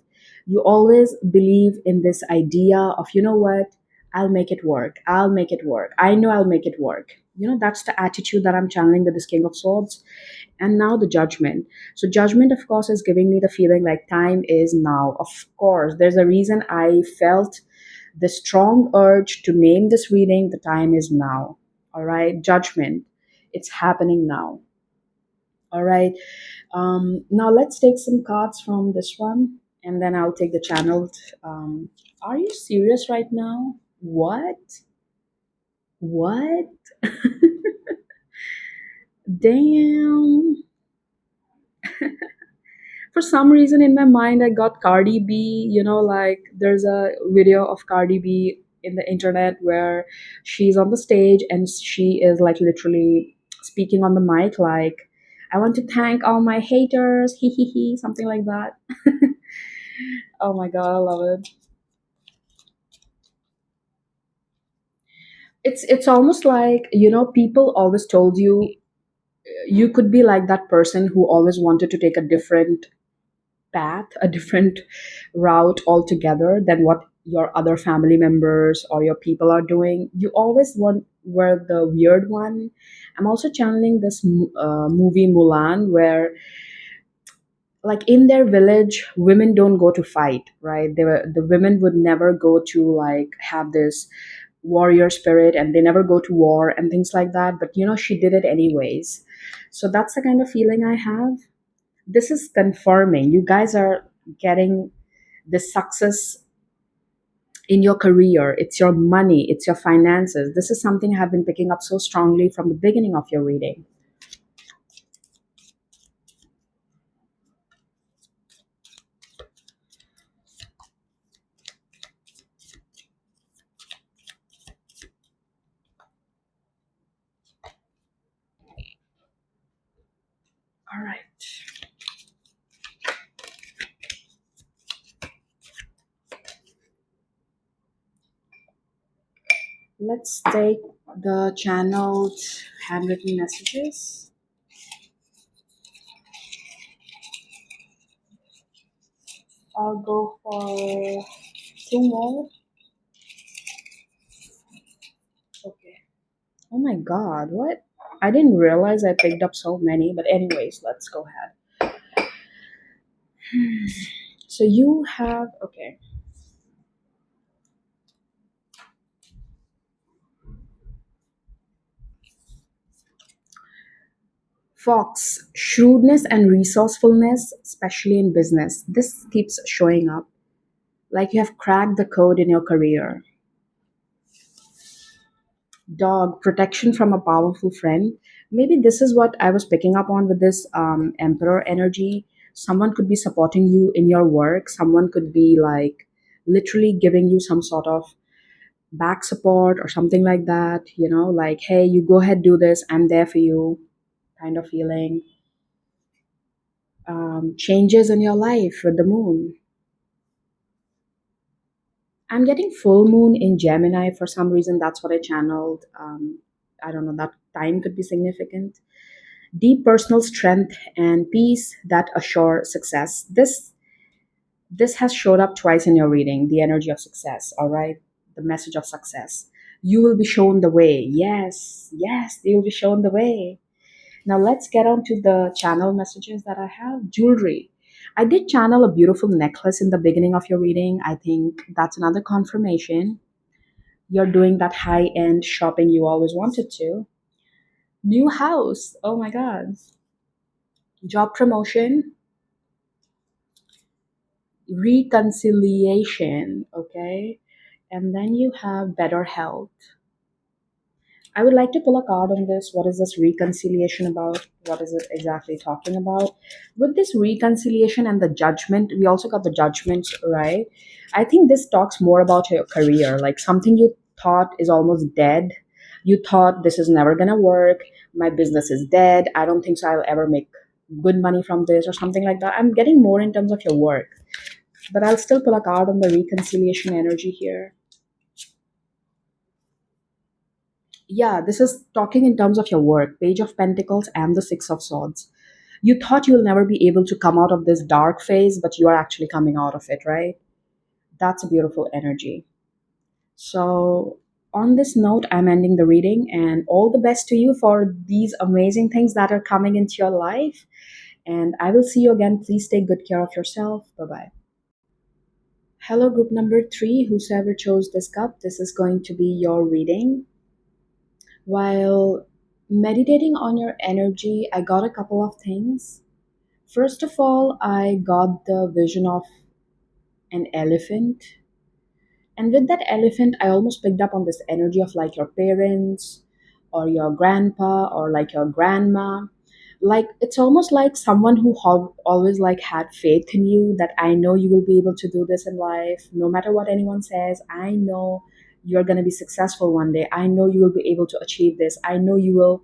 You always believe in this idea of, you know what, I'll make it work. I'll make it work. I know I'll make it work. That's the attitude that I'm channeling with this King of Swords. And now the Judgment. So, Judgment, of course, is giving me the feeling like time is now. Of course, there's a reason I felt the strong urge to name this reading The Time Is Now. All right, Judgment. It's happening now. All right. Now let's take some cards from this one, and then I'll take the channeled. Are you serious right now? What? What? Damn. For some reason in my mind I got Cardi B, like there's a video of Cardi B in the internet where she's on the stage and she is like literally speaking on the mic like, I want to thank all my haters, hee hee hee, something like that. Oh my god, I love it. It's almost like, people always told you you could be like that person who always wanted to take a different path, a different route altogether than what your other family members or your people are doing. You always were the weird one. I'm also channeling this movie Mulan, where, like, in their village, women don't go to fight, right? The women would never go to like have this warrior spirit, and they never go to war and things like that. But she did it anyways. So that's the kind of feeling I have. This is confirming you guys are getting the success in your career, it's your money, it's your finances. This is something I've been picking up so strongly from the beginning of your reading. All right, let's take the channeled handwritten messages. I'll go for two more. Okay. Oh my god, what? I didn't realize I picked up so many, but anyways, let's go ahead. So you have, okay. Fox, shrewdness and resourcefulness, especially in business. This keeps showing up. Like you have cracked the code in your career. Dog, protection from a powerful friend. Maybe this is what I was picking up on with this emperor energy. Someone could be supporting you in your work. Someone could be like literally giving you some sort of back support or something like that. Like, hey, you go ahead, do this. I'm there for you, kind of feeling. Changes in your life with the moon. I'm getting full moon in Gemini for some reason. That's what I channeled. I don't know, that time could be significant. Deep personal strength and peace that assure success. This has showed up twice in your reading. The energy of success, all right? The message of success. You will be shown the way. Yes, yes, you will be shown the way. Now let's get on to the channel messages that I have. Jewelry. I did channel a beautiful necklace in the beginning of your reading. I think that's another confirmation. You're doing that high end shopping you always wanted to. New house. Oh my God. Job promotion. Reconciliation. Okay. And then you have better health. I would like to pull a card on this. What is this reconciliation about? What is it exactly talking about? With this reconciliation and the judgment, we also got the judgment, right? I think this talks more about your career, like something you thought is almost dead. You thought this is never going to work. My business is dead. I don't think so. I'll ever make good money from this or something like that. I'm getting more in terms of your work, but I'll still pull a card on the reconciliation energy here. Yeah, this is talking in terms of your work, Page of Pentacles and the Six of Swords. You thought you'll never be able to come out of this dark phase, but you are actually coming out of it, right? That's a beautiful energy. So, on this note, I'm ending the reading, and all the best to you for these amazing things that are coming into your life. And I will see you again. Please take good care of yourself. Bye bye. Hello, group number three. Whosoever chose this cup, this is going to be your reading. While meditating on your energy, I got a couple of things. First of all, I got the vision of an elephant. And with that elephant, I almost picked up on this energy of like your parents or your grandpa or like your grandma. Like it's almost like someone who always like had faith in you that I know you will be able to do this in life no matter what anyone says. I know you're going to be successful one day. I know you will be able to achieve this. I know you will.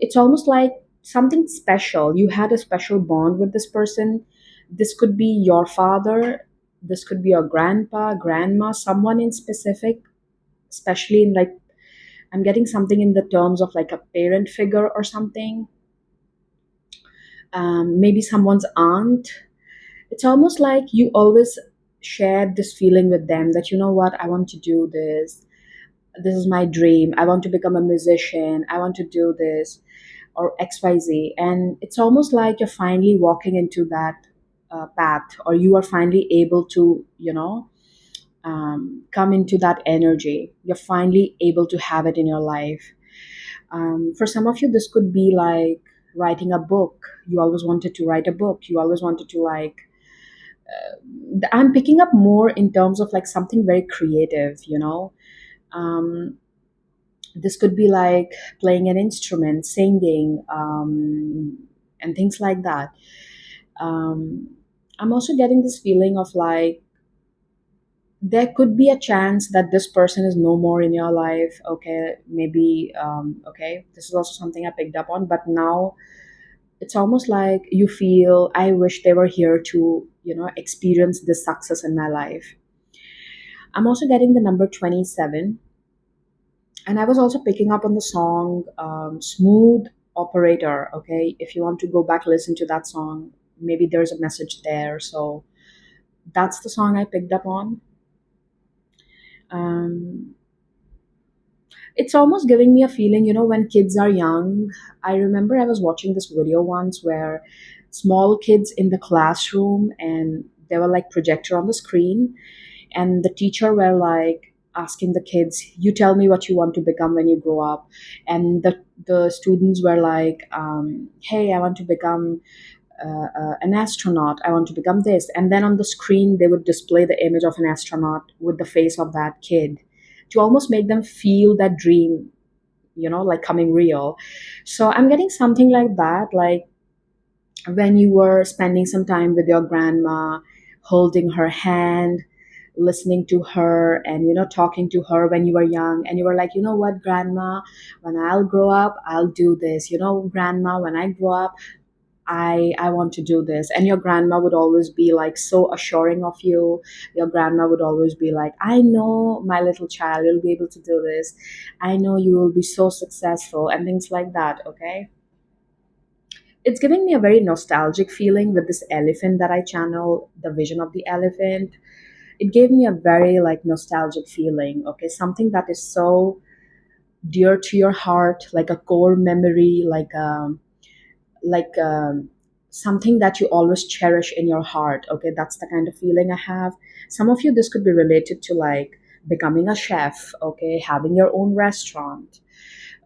It's almost like something special. You had a special bond with this person. This could be your father. This could be your grandpa, grandma, someone in specific, especially in like, I'm getting something in the terms of like a parent figure or something. Maybe someone's aunt. It's almost like you always shared this feeling with them that, you know what, I want to do this. This is my dream. I want to become a musician. I want to do this or XYZ. And it's almost like you're finally walking into that path, or you are finally able to, come into that energy. You're finally able to have it in your life. For some of you, this could be like writing a book. You always wanted to write a book. You always wanted to like. I'm picking up more in terms of like something very creative. Um, this could be like playing an instrument, singing, and things like that. Um, I'm also getting this feeling of like there could be a chance that this person is no more in your life. Okay, maybe, okay, this is also something I picked up on, but now it's almost like you feel, I wish they were here to, experience this success in my life. I'm also getting the number 27, and I was also picking up on the song Smooth Operator. Okay, if you want to go back listen to that song, maybe there's a message there. So that's the song I picked up on. um, it's almost giving me a feeling, when kids are young. I remember I was watching this video once where small kids in the classroom, and there were like projector on the screen, and the teacher were like asking the kids, "You tell me what you want to become when you grow up," and the students were like, "Hey, I want to become an astronaut. I want to become this." And then on the screen, they would display the image of an astronaut with the face of that kid to almost make them feel that dream, like coming real. So I'm getting something like that, like when you were spending some time with your grandma, holding her hand, listening to her, and talking to her when you were young, and you were like, "You know what, grandma, when I'll grow up, I'll do this. Grandma, when I grow up, I want to do this." And your grandma would always be like so assuring of you. Your grandma would always be like, "I know, my little child, you'll be able to do this. I know you will be so successful," and things like that. Okay, it's giving me a very nostalgic feeling with this elephant that I channel, the vision of the elephant. It gave me a very like nostalgic feeling. Okay, something that is so dear to your heart, like a core memory, like something that you always cherish in your heart. Okay, that's the kind of feeling I have. Some of you, this could be related to like becoming a chef. Okay, having your own restaurant.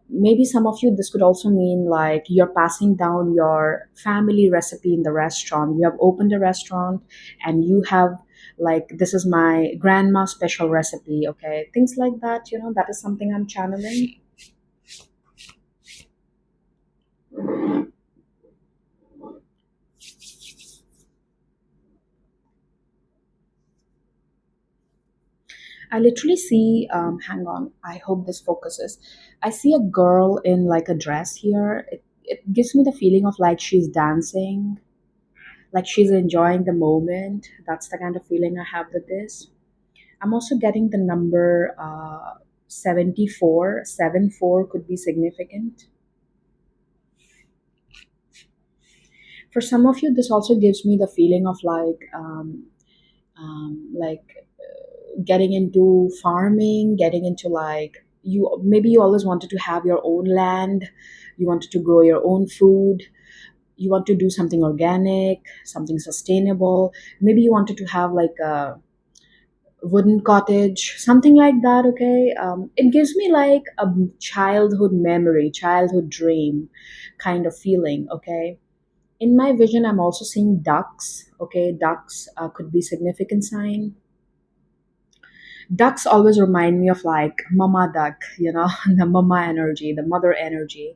Maybe some of you, this could also mean like you're passing down your family recipe in the restaurant. You have opened a restaurant and you have like, "This is my grandma's special recipe." Okay, things like that. That is something I'm channeling. I literally see, hang on, I hope this focuses. I see a girl in like a dress here. It gives me the feeling of like she's dancing, like she's enjoying the moment. That's the kind of feeling I have with this. I'm also getting the number 74. 74 could be significant. For some of you, this also gives me the feeling of like getting into farming, getting into like, you always wanted to have your own land, you wanted to grow your own food, you want to do something organic, something sustainable. Maybe you wanted to have like a wooden cottage, something like that. Okay, it gives me like a childhood memory, childhood dream kind of feeling. Okay, in my vision, I'm also seeing ducks. Okay, ducks could be significant sign. Ducks always remind me of like mama duck, the mama energy, the mother energy.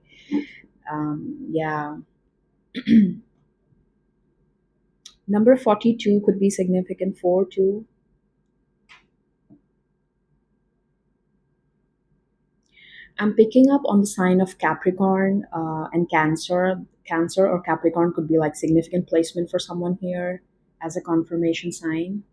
Yeah. Number 42 could be significant for too. I'm picking up on the sign of Capricorn and Cancer. Cancer or Capricorn could be like significant placement for someone here as a confirmation sign.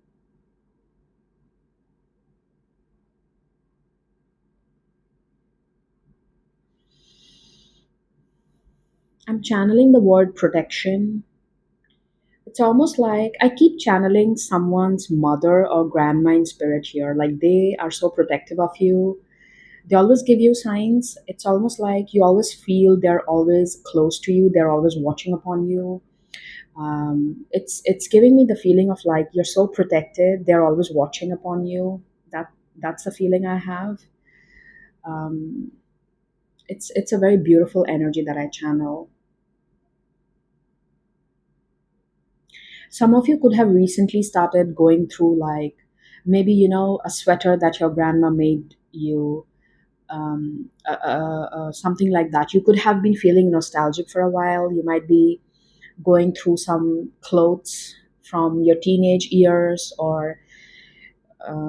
I'm channeling the word protection. It's almost like I keep channeling someone's mother or grandma in spirit here. Like they are so protective of you. They always give you signs. It's almost like you always feel they're always close to you. They're always watching upon you. It's giving me the feeling of like you're so protected. They're always watching upon you. That's the feeling I have. Um, it's a very beautiful energy that I channel. Some of you could have recently started going through like maybe a sweater that your grandma made you, something like that. You could have been feeling nostalgic for a while. You might be going through some clothes from your teenage years, or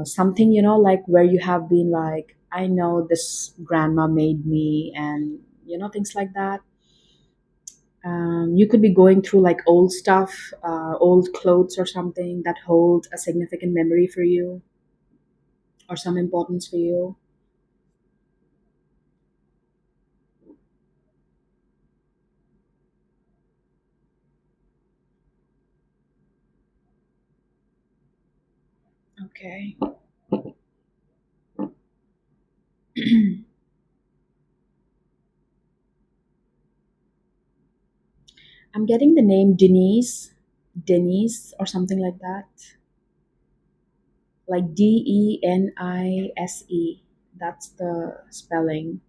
something, like where you have been like, "I know this grandma made me," and things like that. You could be going through like old stuff, old clothes or something that hold a significant memory for you or some importance for you. Okay. I'm getting the name Denise, Denise or something like that. like Denise. That's the spelling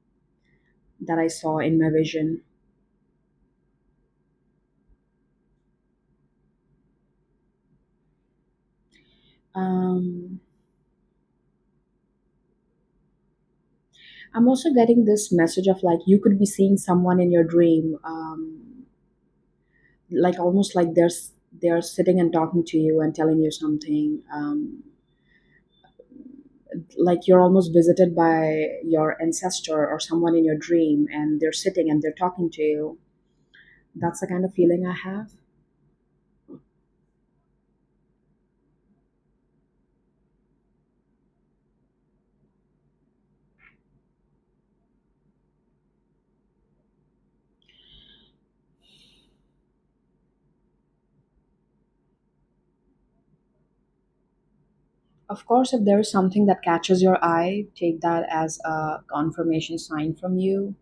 that I saw in my vision. Um, I'm also getting this message of like you could be seeing someone in your dream, like almost like they're sitting and talking to you and telling you something. Like you're almost visited by your ancestor or someone in your dream, and they're sitting and they're talking to you. That's the kind of feeling I have. Of course, if there is something that catches your eye, take that as a confirmation sign from you.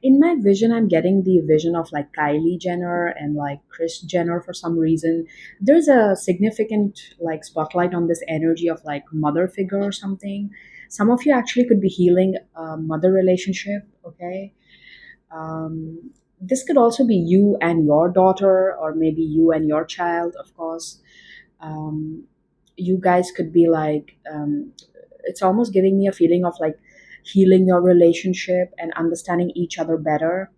In my vision, I'm getting the vision of like Kylie Jenner and like Kris Jenner for some reason. There's a significant like spotlight on this energy of like mother figure or something. Some of you actually could be healing a mother relationship, okay? This could also be you and your daughter, or maybe you and your child, of course. Um, you guys could be like, it's almost giving me a feeling of like healing your relationship and understanding each other better.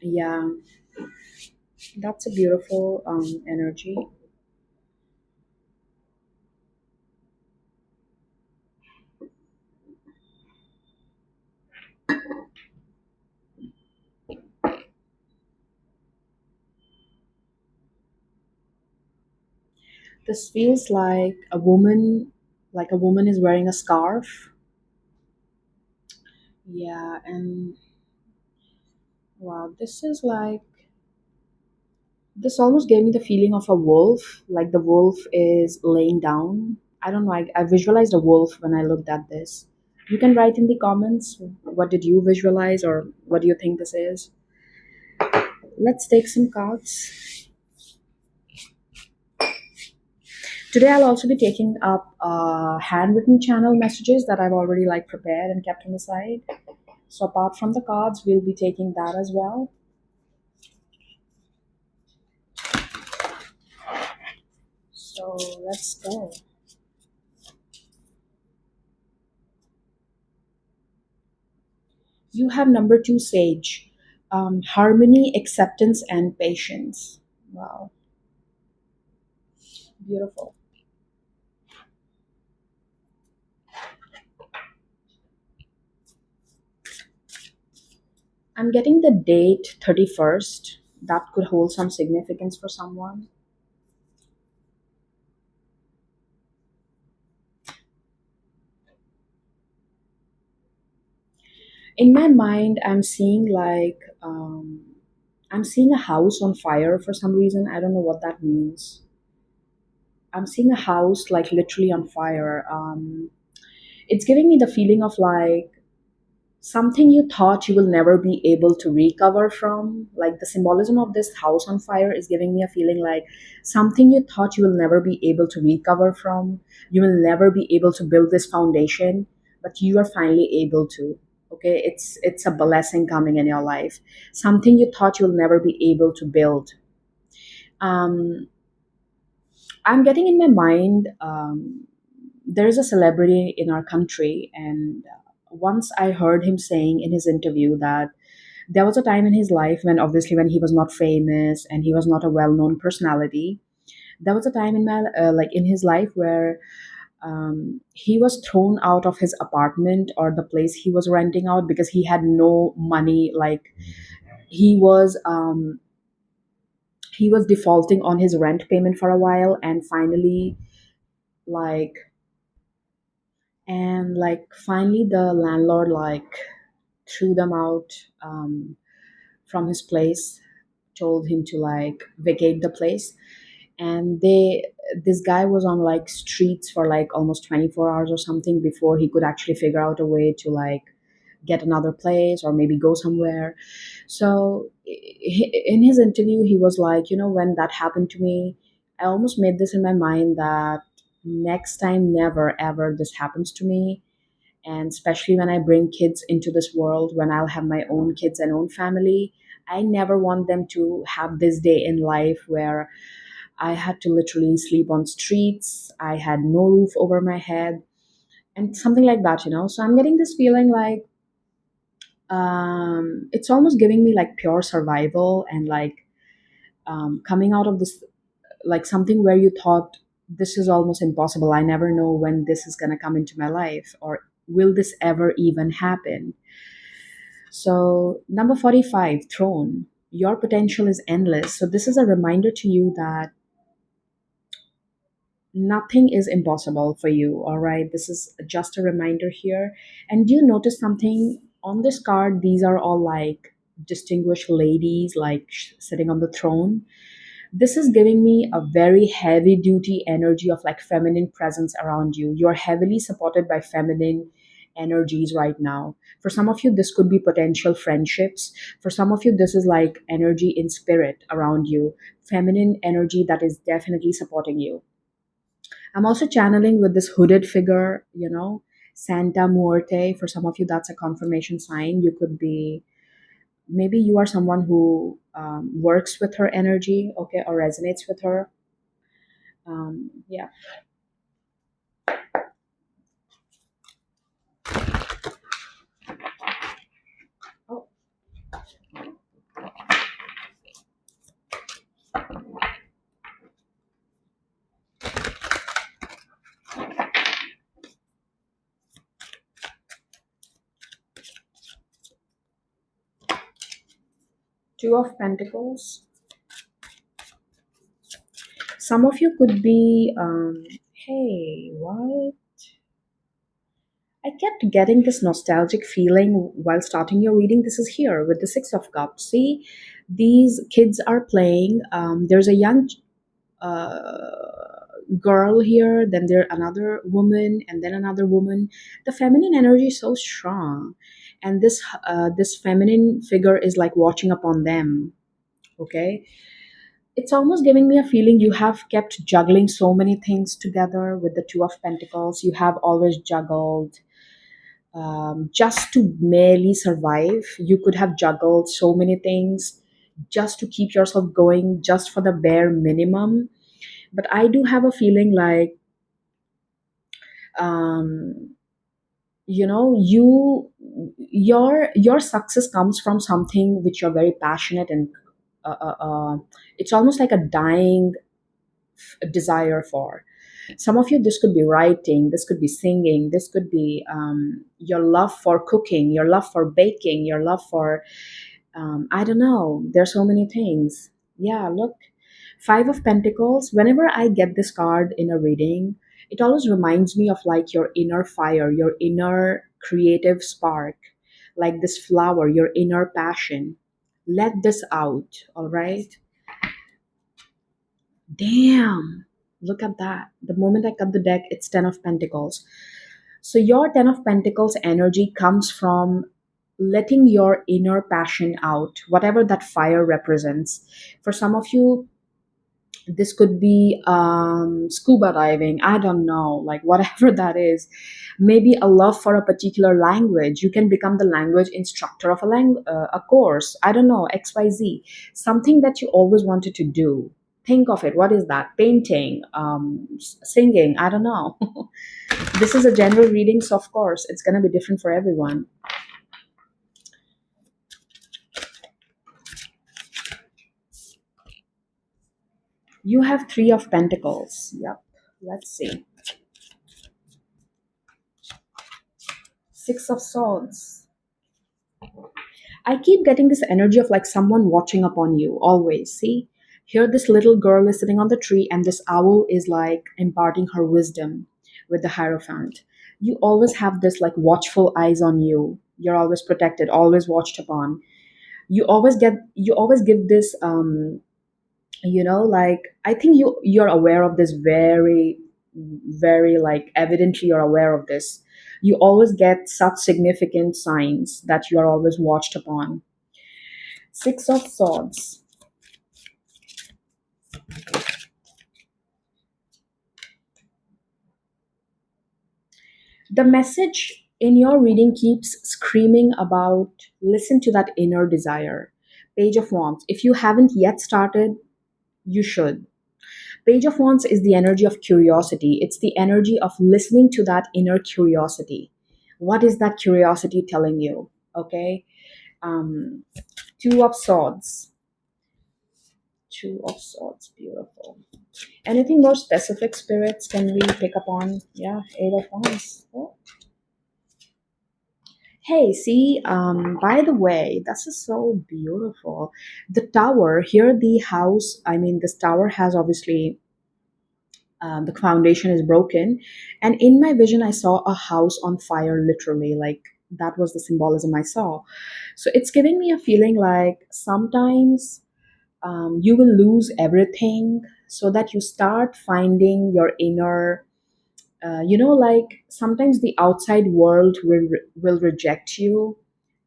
Yeah, that's a beautiful energy. This feels like a woman is wearing a scarf. Yeah, and wow, this almost gave me the feeling of a wolf, like the wolf is laying down. I don't know, I visualized a wolf when I looked at this. You can write in the comments what did you visualize or what do you think this is. Let's take some cards. Today I'll also be taking up handwritten channel messages that I've already like prepared and kept on the side. So apart from the cards, we'll be taking that as well. So let's go. You have number two, Sage. Harmony, acceptance, and patience. Wow, beautiful. I'm getting the date 31st. That could hold some significance for someone. In my mind, I'm seeing a house on fire for some reason. I don't know what that means. I'm seeing a house like literally on fire. It's giving me the feeling of like something you thought you will never be able to recover from. Like the symbolism of this house on fire is giving me a feeling like something you thought you will never be able to recover from. You will never be able to build this foundation, but you are finally able to. Okay, it's a blessing coming in your life. Something you thought you'll never be able to build. Um, I'm getting in my mind. There is a celebrity in our country, and once I heard him saying in his interview that there was a time in his life when obviously when he was not famous and he was not a well-known personality. There was a time in my like in his life where he was thrown out of his apartment or the place he was renting out because he had no money. Like he was um, he was defaulting on his rent payment for a while, and like finally the landlord like threw them out from his place, told him to like vacate the place. And this guy was on like streets for like almost 24 hours or something before he could actually figure out a way to like get another place or maybe go somewhere. So in his interview he was like, when that happened to me, I almost made this in my mind that next time, never ever this happens to me. And especially when I bring kids into this world, when I'll have my own kids and own family, I never want them to have this day in life where I had to literally sleep on streets, I had no roof over my head, and something like that, you know. So I'm getting this feeling like it's almost giving me like pure survival and like coming out of this, like something where you thought this is almost impossible. I never know when this is going to come into my life, or will this ever even happen. So, number 45, throne. Your potential is endless. So, this is a reminder to you that nothing is impossible for you. All right. This is just a reminder here. And do you notice something on this card? These are all like distinguished ladies, like sitting on the throne. This is giving me a very heavy duty energy of like feminine presence around you. You're heavily supported by feminine energies right now. For some of you, this could be potential friendships. For some of you, this is like energy in spirit around you, feminine energy that is definitely supporting you. I'm also channeling with this hooded figure, you know, Santa Muerte. For some of you, that's a confirmation sign. You could be, maybe you are someone who works with her energy, okay, or resonates with her. Yeah. Oh, Two of Pentacles. Some of you could be, hey, what? I kept getting this nostalgic feeling while starting your reading. This is here with the Six of Cups. See, these kids are playing. There's a young girl here, then there another woman, and then another woman. The feminine energy is so strong, and this feminine figure is like watching upon them. Okay, it's almost giving me a feeling you have kept juggling so many things together with the Two of Pentacles. You have always juggled just to merely survive. You could have juggled so many things just to keep yourself going, just for the bare minimum. But I do have a feeling like, um, you know, your success comes from something which you're very passionate and it's almost like a dying desire for. Some of you, this could be writing, this could be singing, this could be your love for cooking, your love for baking, your love for, I don't know, there's so many things. Yeah, look, Five of Pentacles. Whenever I get this card in a reading, it always reminds me of like your inner fire, your inner creative spark, like this flower, your inner passion. Let this out, all right? Damn. Look at that. The moment I cut the deck, it's 10 of Pentacles. So your 10 of Pentacles energy comes from letting your inner passion out, whatever that fire represents. For some of you, this could be scuba diving, I don't know, like whatever that is. Maybe a love for a particular language. You can become the language instructor of a course, I don't know, xyz, something that you always wanted to do. Think of it, what is that? Painting, singing, I don't know. This is a general reading, so of course it's going to be different for everyone. You have Three of Pentacles. Yep, let's see. Six of Swords. I keep getting this energy of like someone watching upon you always. See, here this little girl is sitting on the tree, and this owl is like imparting her wisdom with the Hierophant. You always have this like watchful eyes on you. You're always protected, always watched upon. You always give this you know, like I think you're aware of this very, very like evidently you're aware of this. You always get such significant signs that you're always watched upon. Six of Swords. The message in your reading keeps screaming about listen to that inner desire. Page of Wands. If you haven't yet started, you should. Page of Wands is the energy of curiosity. It's the energy of listening to that inner curiosity. What is that curiosity telling you? Okay. Um, Two of Swords. Two of Swords. Beautiful. Anything more specific, spirits, can we pick up on? Yeah, Eight of Wands. Oh. Hey, see, by the way, this is so beautiful. The tower here, the house, I mean, this tower has obviously the foundation is broken. And in my vision, I saw a house on fire, literally. Like that was the symbolism I saw. So it's giving me a feeling like sometimes you will lose everything so that you start finding your inner. Like sometimes the outside world will reject you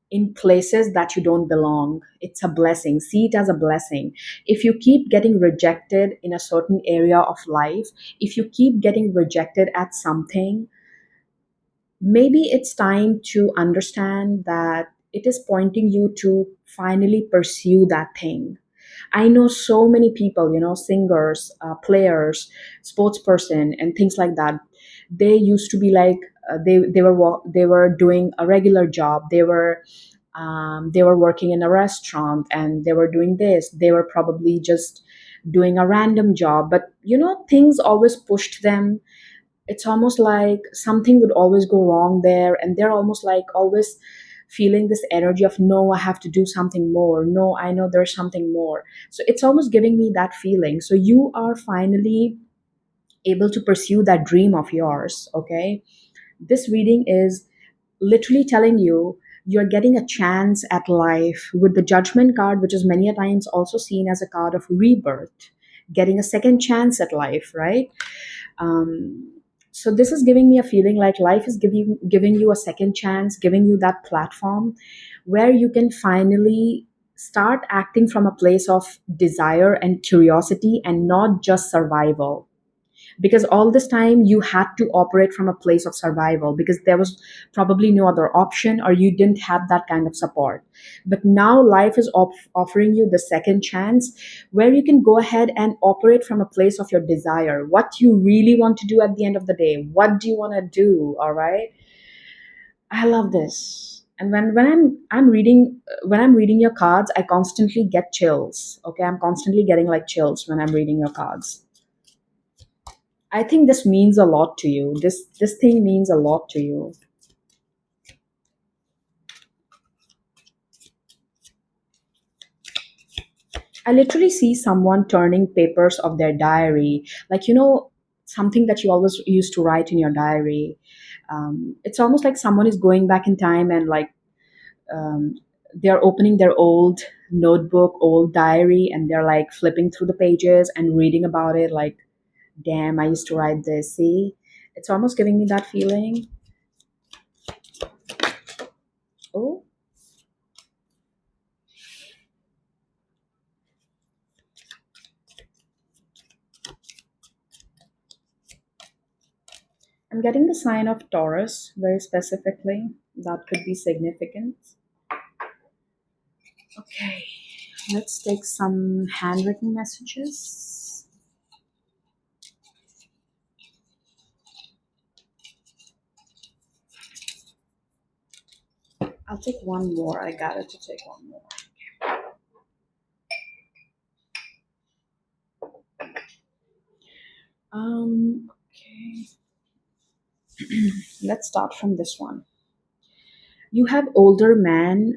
in places that you don't belong. It's a blessing. See it as a blessing. If you keep getting rejected in a certain area of life, if you keep getting rejected at something, maybe it's time to understand that it is pointing you to finally pursue that thing. I know so many people, singers, players, sports person, and things like that. They used to be like they were doing a regular job. They were working in a restaurant and they were doing this. They were probably just doing a random job, but things always pushed them. It's almost like something would always go wrong there, and they're almost like always feeling this energy of no, I have to do something more. No, I know there's something more. So it's almost giving me that feeling. So you are finally able to pursue that dream of yours. Okay, this reading is literally telling you you're getting a chance at life with the Judgment card, which is many a times also seen as a card of rebirth, getting a second chance at life, right? So this is giving me a feeling like life is giving you a second chance, giving you that platform where you can finally start acting from a place of desire and curiosity and not just survival, because all this time you had to operate from a place of survival because there was probably no other option or you didn't have that kind of support. But now life is offering you the second chance where you can go ahead and operate from a place of your desire, what you really want to do at the end of the day. What do you want to do? All right, I love this. And when I'm reading your cards, I constantly get chills. Okay, I'm constantly getting like chills when I'm reading your cards. I think this means a lot to you. This thing means a lot to you. I literally see someone turning papers of their diary, like something that you always used to write in your diary. It's almost like someone is going back in time and like um, they're opening their old notebook, old diary, and they're like flipping through the pages and reading about it. Like, damn, I used to write this. See, it's almost giving me that feeling. Oh, I'm getting the sign of Taurus very specifically. That could be significant. Okay, let's take some handwritten messages. I'll take one more. I got it to take one more. Okay, let's start from this one. You have older man,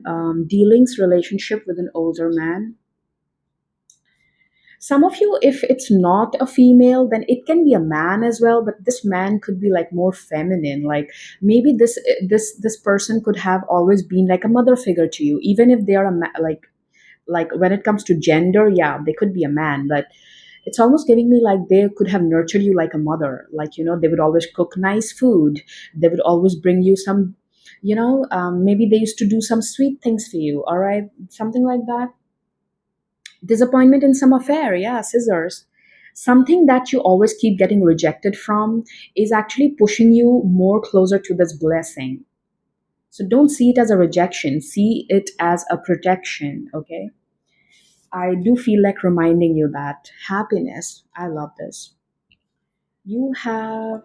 dealings, relationship with an older man. Some of you, if it's not a female, then it can be a man as well, but this man could be like more feminine. Like maybe this person could have always been like a mother figure to you, even if they are like when it comes to gender, yeah, they could be a man, but it's almost giving me like they could have nurtured you like a mother. Like they would always cook nice food, they would always bring you some, maybe they used to do some sweet things for you, all right, something like that. Disappointment in some affair, yeah, scissors. Something that you always keep getting rejected from is actually pushing you more closer to this blessing. So don't see it as a rejection, see it as a protection, okay? I do feel like reminding you that happiness, I love this. You have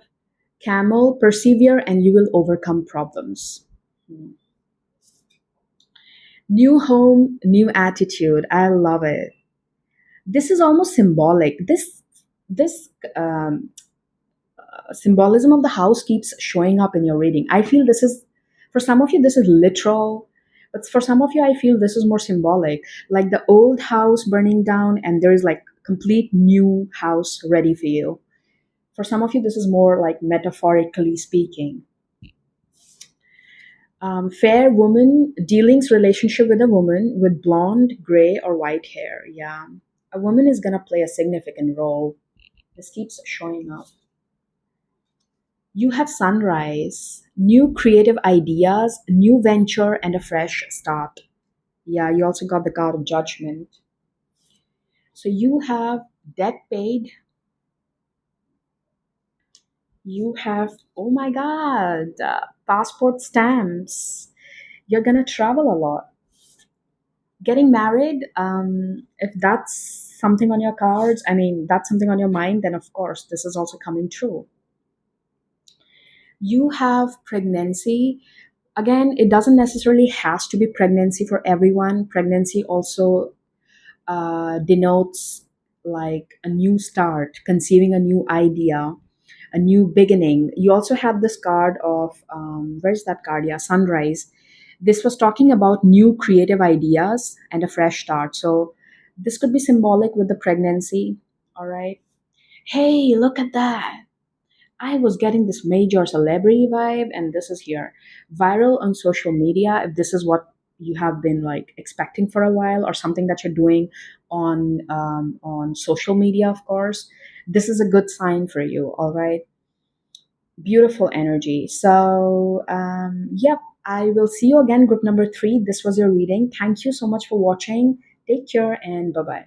camel, persevere, and you will overcome problems. Hmm. New home, new attitude. I love it. This is almost symbolic. This symbolism of the house keeps showing up in your reading. I feel this is, for some of you, this is literal, but for some of you, I feel this is more symbolic. Like the old house burning down, and there is like complete new house ready for you. For some of you, this is more like metaphorically speaking. Fair woman, dealings relationship with a woman with blonde, gray, or white hair. Yeah. A woman is going to play a significant role. This keeps showing up. You have sunrise, new creative ideas, new venture, and a fresh start. Yeah, you also got the card of judgment. So you have debt paid. You have, oh my God, passport stamps. You're going to travel a lot. Getting married, if that's something on your cards, I mean, that's something on your mind, then of course, this is also coming true. You have pregnancy. Again, it doesn't necessarily has to be pregnancy for everyone. Pregnancy also denotes like a new start, conceiving a new idea, a new beginning. You also have this card of where's that card? Yeah, sunrise. This was talking about new creative ideas and a fresh start. So this could be symbolic with the pregnancy. All right. Hey, look at that. I was getting this major celebrity vibe, and this is here. Viral on social media. If this is what you have been like expecting for a while, or something that you're doing on social media, of course, this is a good sign for you. All right, beautiful energy. So, yep, I will see you again, group number 3. This was your reading. Thank you so much for watching. Take care and bye bye.